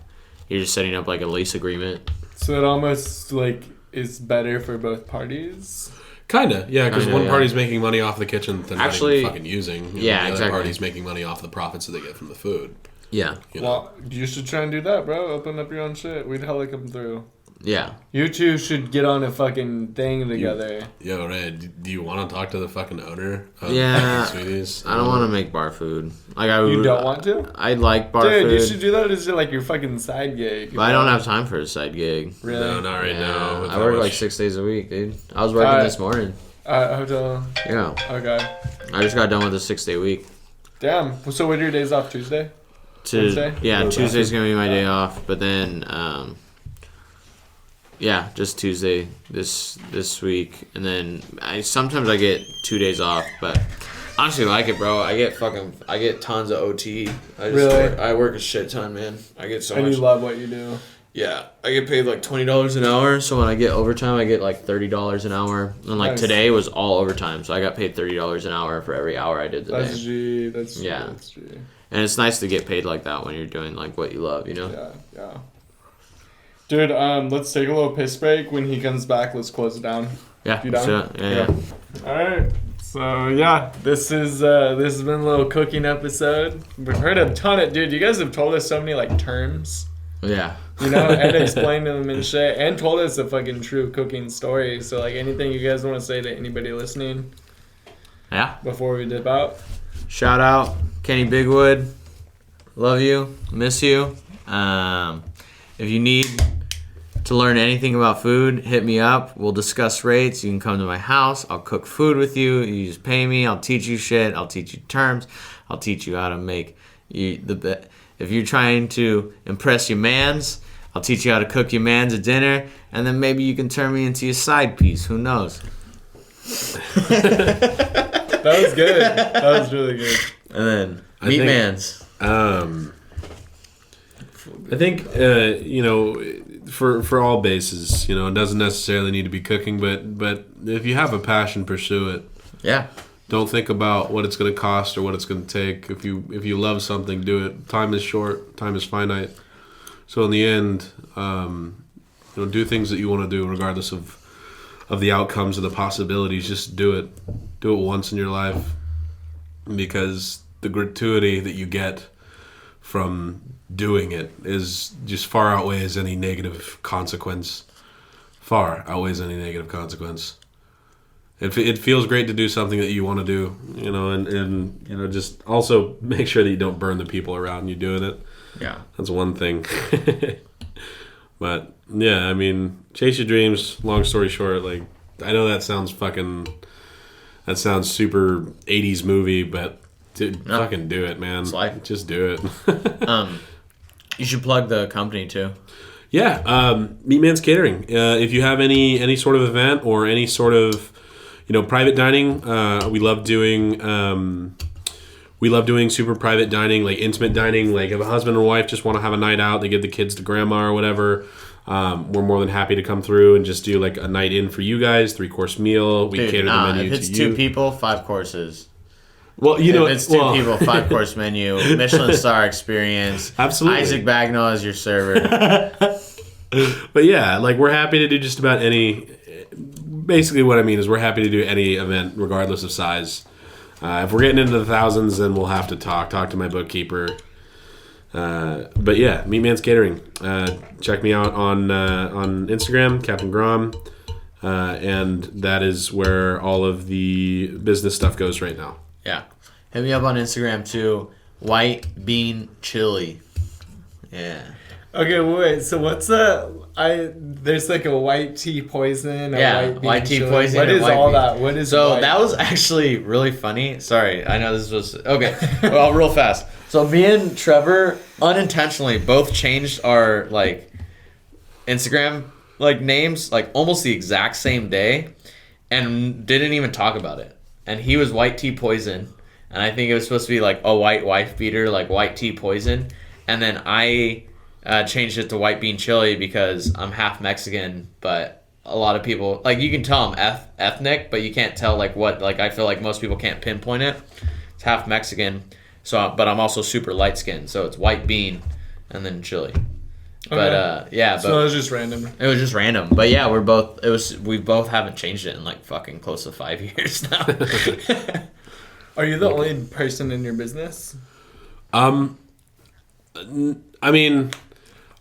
you're just setting up like a lease agreement. So it almost like is better for both parties. Kinda, yeah, because Kinda, one yeah. party's making money off the kitchen that they're Actually, not even fucking using. You know, yeah, the exactly. other party's making money off the profits that they get from the food. Yeah, You know? Well, you should try and do that, bro. Open up your own shit. We'd hella come through. yeah. You two should get on a fucking thing together. Yo, Ray, do you want to talk to the fucking owner of Yeah. fucking Sweeties? I don't want to make bar food. Like I would, You don't want to? I like bar Dude, food, you should do that as like your fucking side gig. but I don't have time for a side gig. Really? No, not right now. With I how work much- like 6 days a week, dude. I was working Alright. this morning. Hotel. Yeah, Okay. I just got done with a 6-day week. Damn. So what are your days off? Tuesday? Wednesday? Yeah, Oh, Tuesday's gonna be my day off, but then yeah, just Tuesday this week, and then sometimes I get 2 days off, but honestly like it, bro. I get tons of OT. Really? I work a shit ton, man. I get so And much. you love what you do. Yeah, I get paid like $20 an hour. So when I get overtime, I get like $30 an hour. And like Nice. today was all overtime, so I got paid $30 an hour for every hour I did today. That's G. That's Yeah. That's G. And it's nice to get paid like that when you're doing like what you love, you know? Yeah. Yeah. Dude, let's take a little piss break. When he comes back, let's close it down. Yeah. You done? So, yeah. All right. So yeah, this has been a little cooking episode. We've heard a ton of dude. You guys have told us so many like terms. Yeah. You know, and explained them and shit, and told us a fucking true cooking story. So, like, anything you guys want to say to anybody listening Yeah. before we dip out? Shout out Kenny Bigwood. Love you. Miss you. If you need to learn anything about food, hit me up. We'll discuss rates. You can come to my house. I'll cook food with you. You just pay me. I'll teach you shit. I'll teach you terms. I'll teach you how to make if you're trying to impress your mans, I'll teach you how to cook your mans a dinner, and then maybe you can turn me into your side piece. Who knows? That was good. That was really good. And then I meat think- mans. I think for all bases, it doesn't necessarily need to be cooking, but if you have a passion, pursue it. Yeah. Don't think about what it's going to cost or what it's going to take. If you love something, do it. Time is short. Time is finite. So in the end, do things that you want to do, regardless of the outcomes and the possibilities. Just do it. Do it once in your life, because the gratuity that you get from doing it is just far outweighs any negative consequence. Far outweighs any negative consequence. It feels great to do something that you want to do, and just also make sure that you don't burn the people around you doing it. Yeah. That's one thing. But yeah, I mean, chase your dreams. Long story short, like, I know that sounds super 80s movie, but dude, No. fucking do it, man. It's life. Just do it. You should plug the company too. Yeah, Meat Man's Catering. If you have any sort of event or any sort of private dining, we love doing super private dining, like intimate dining. Like if a husband and wife just want to have a night out, they give the kids to grandma or whatever. We're more than happy to come through and just do like a night in for you guys, 3-course meal. We cater the menu if it's to 2 you. people, 5 courses. Well, If it's 2 people, 5-course menu, Michelin star experience. Absolutely. Isaac Bagnall is your server. But yeah, like we're happy to do just about any. Basically, what I mean is we're happy to do any event, regardless of size. If we're getting into the thousands, then we'll have to talk to my bookkeeper. But yeah, Meat Man's Catering. Check me out on Instagram, Captain Grom, and that is where all of the business stuff goes right now. Yeah. Hit me up on Instagram too. White Bean Chili. Yeah. Okay, wait. So what's there's like a white tea poison. White tea poison. What and is white all bean. that? What is So white? that was actually really funny. Sorry, I know this was okay. Well, real fast. So me and Trevor unintentionally both changed our like Instagram like names like almost the exact same day, and didn't even talk about it. And he was white tea poison, and I think it was supposed to be like a white wife beater, like white tea poison, and then I changed it to white bean chili because I'm half Mexican, but a lot of people like you can tell I'm ethnic, but you can't tell like what like I feel like most people can't pinpoint it. It's half Mexican, so but I'm also super light skinned, so it's white bean and then chili. But yeah, So it was just random. it was just random. But yeah, we both haven't changed it in like fucking close to 5 years now. Are you the only person in your business? I mean,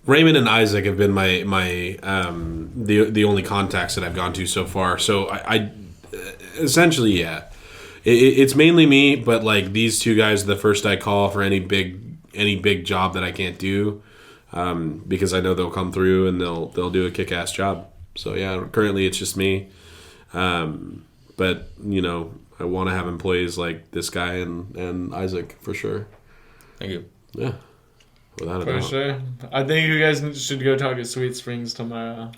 Raymond and Isaac have been my the only contacts that I've gone to so far. So I essentially, yeah, it's mainly me. But like these two guys are the first I call for any big job that I can't do, because I know they'll come through and they'll do a kick-ass job. So yeah, currently it's just me. But you know, I want to have employees like this guy and Isaac for sure. Thank you. Yeah. Without a For doubt. sure. I think you guys should go talk at Sweet Springs tomorrow.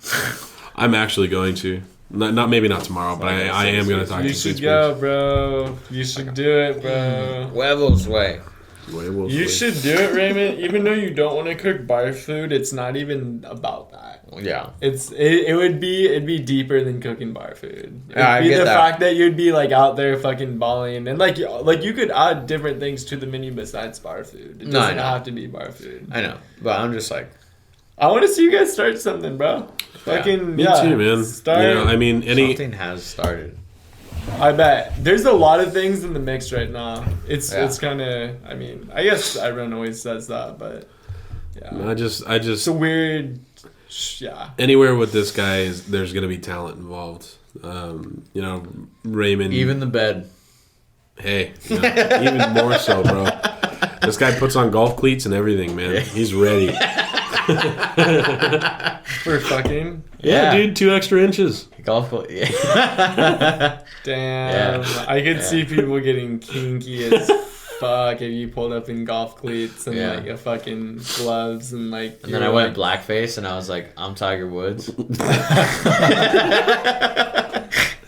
I'm actually going to. Maybe not tomorrow, but I am going to talk You to Sweet should go, bro. You should do it, bro. Huevos way. Springs. You should do it, Raymond. Even though you don't want to cook bar food, it's not even about that. Yeah. It'd be deeper than cooking bar food. It'd Yeah, I be get the that. fact that you'd be like out there fucking balling and like you could add different things to the menu besides bar food. It No, I doesn't know. have to be bar food. I know, but I'm just like I want to see you guys start something, bro. Fucking Me yeah, too, man. Start. You know, I mean, something has started. I bet there's a lot of things in the mix right now. It's Yeah. kind of. I mean, I guess everyone always says that, but yeah, I just it's a weird. Yeah. anywhere with this guy there's going to be talent involved. You know, Raymond. Even the bed. Hey, you know, even more so, bro. This guy puts on golf cleats and everything, man. He's ready. For fucking. Yeah, dude, 2 extra inches. Golf. Yeah. Damn. Yeah. I could see people getting kinky as fuck if you pulled up in golf cleats and Yeah. like a fucking gloves and like. And then I went blackface and I was like, I'm Tiger Woods.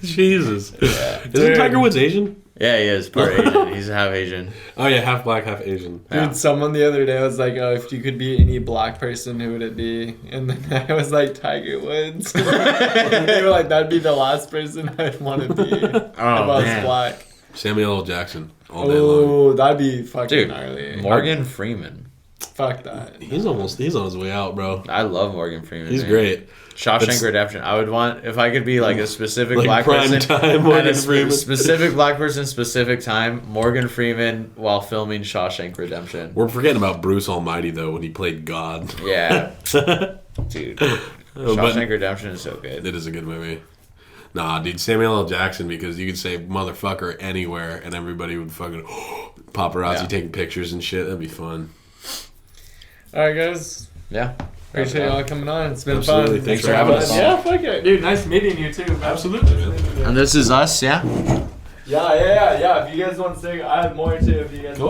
Jesus. Dude. Isn't Tiger Woods Asian? Yeah, he is part Asian. He's half Asian. Oh yeah, half black, half Asian. Dude, Yeah. someone the other day was like, "Oh, if you could be any black person, who would it be?" And then I was like, "Tiger Woods." And they were like, "That'd be the last person I'd want to be." If I was man. black. Samuel L. Jackson all day long. Oh, that'd be fucking Dude, gnarly. Morgan Freeman. Fuck that. He's on his way out, bro. I love Morgan Freeman. He's man. great. Shawshank That's- Redemption. I would want if I could be like a specific Like black prime person. time and Morgan a Freeman. specific black person, specific time. Morgan Freeman while filming Shawshank Redemption. We're forgetting about Bruce Almighty though when he played God. Yeah, dude. Shawshank Redemption is so good. It is a good movie. Nah, dude, Samuel L. Jackson, because you could say motherfucker anywhere and everybody would fucking paparazzi Yeah. taking pictures and shit. That'd be fun. All right, guys. Yeah. Appreciate y'all coming on. It's been Absolutely. fun. Thanks for having us. Yeah, fuck it. Dude, nice meeting you too. Bro. Absolutely, man. And this is us. Yeah. Yeah. If you guys want to say, I have more too. If you guys. Cool.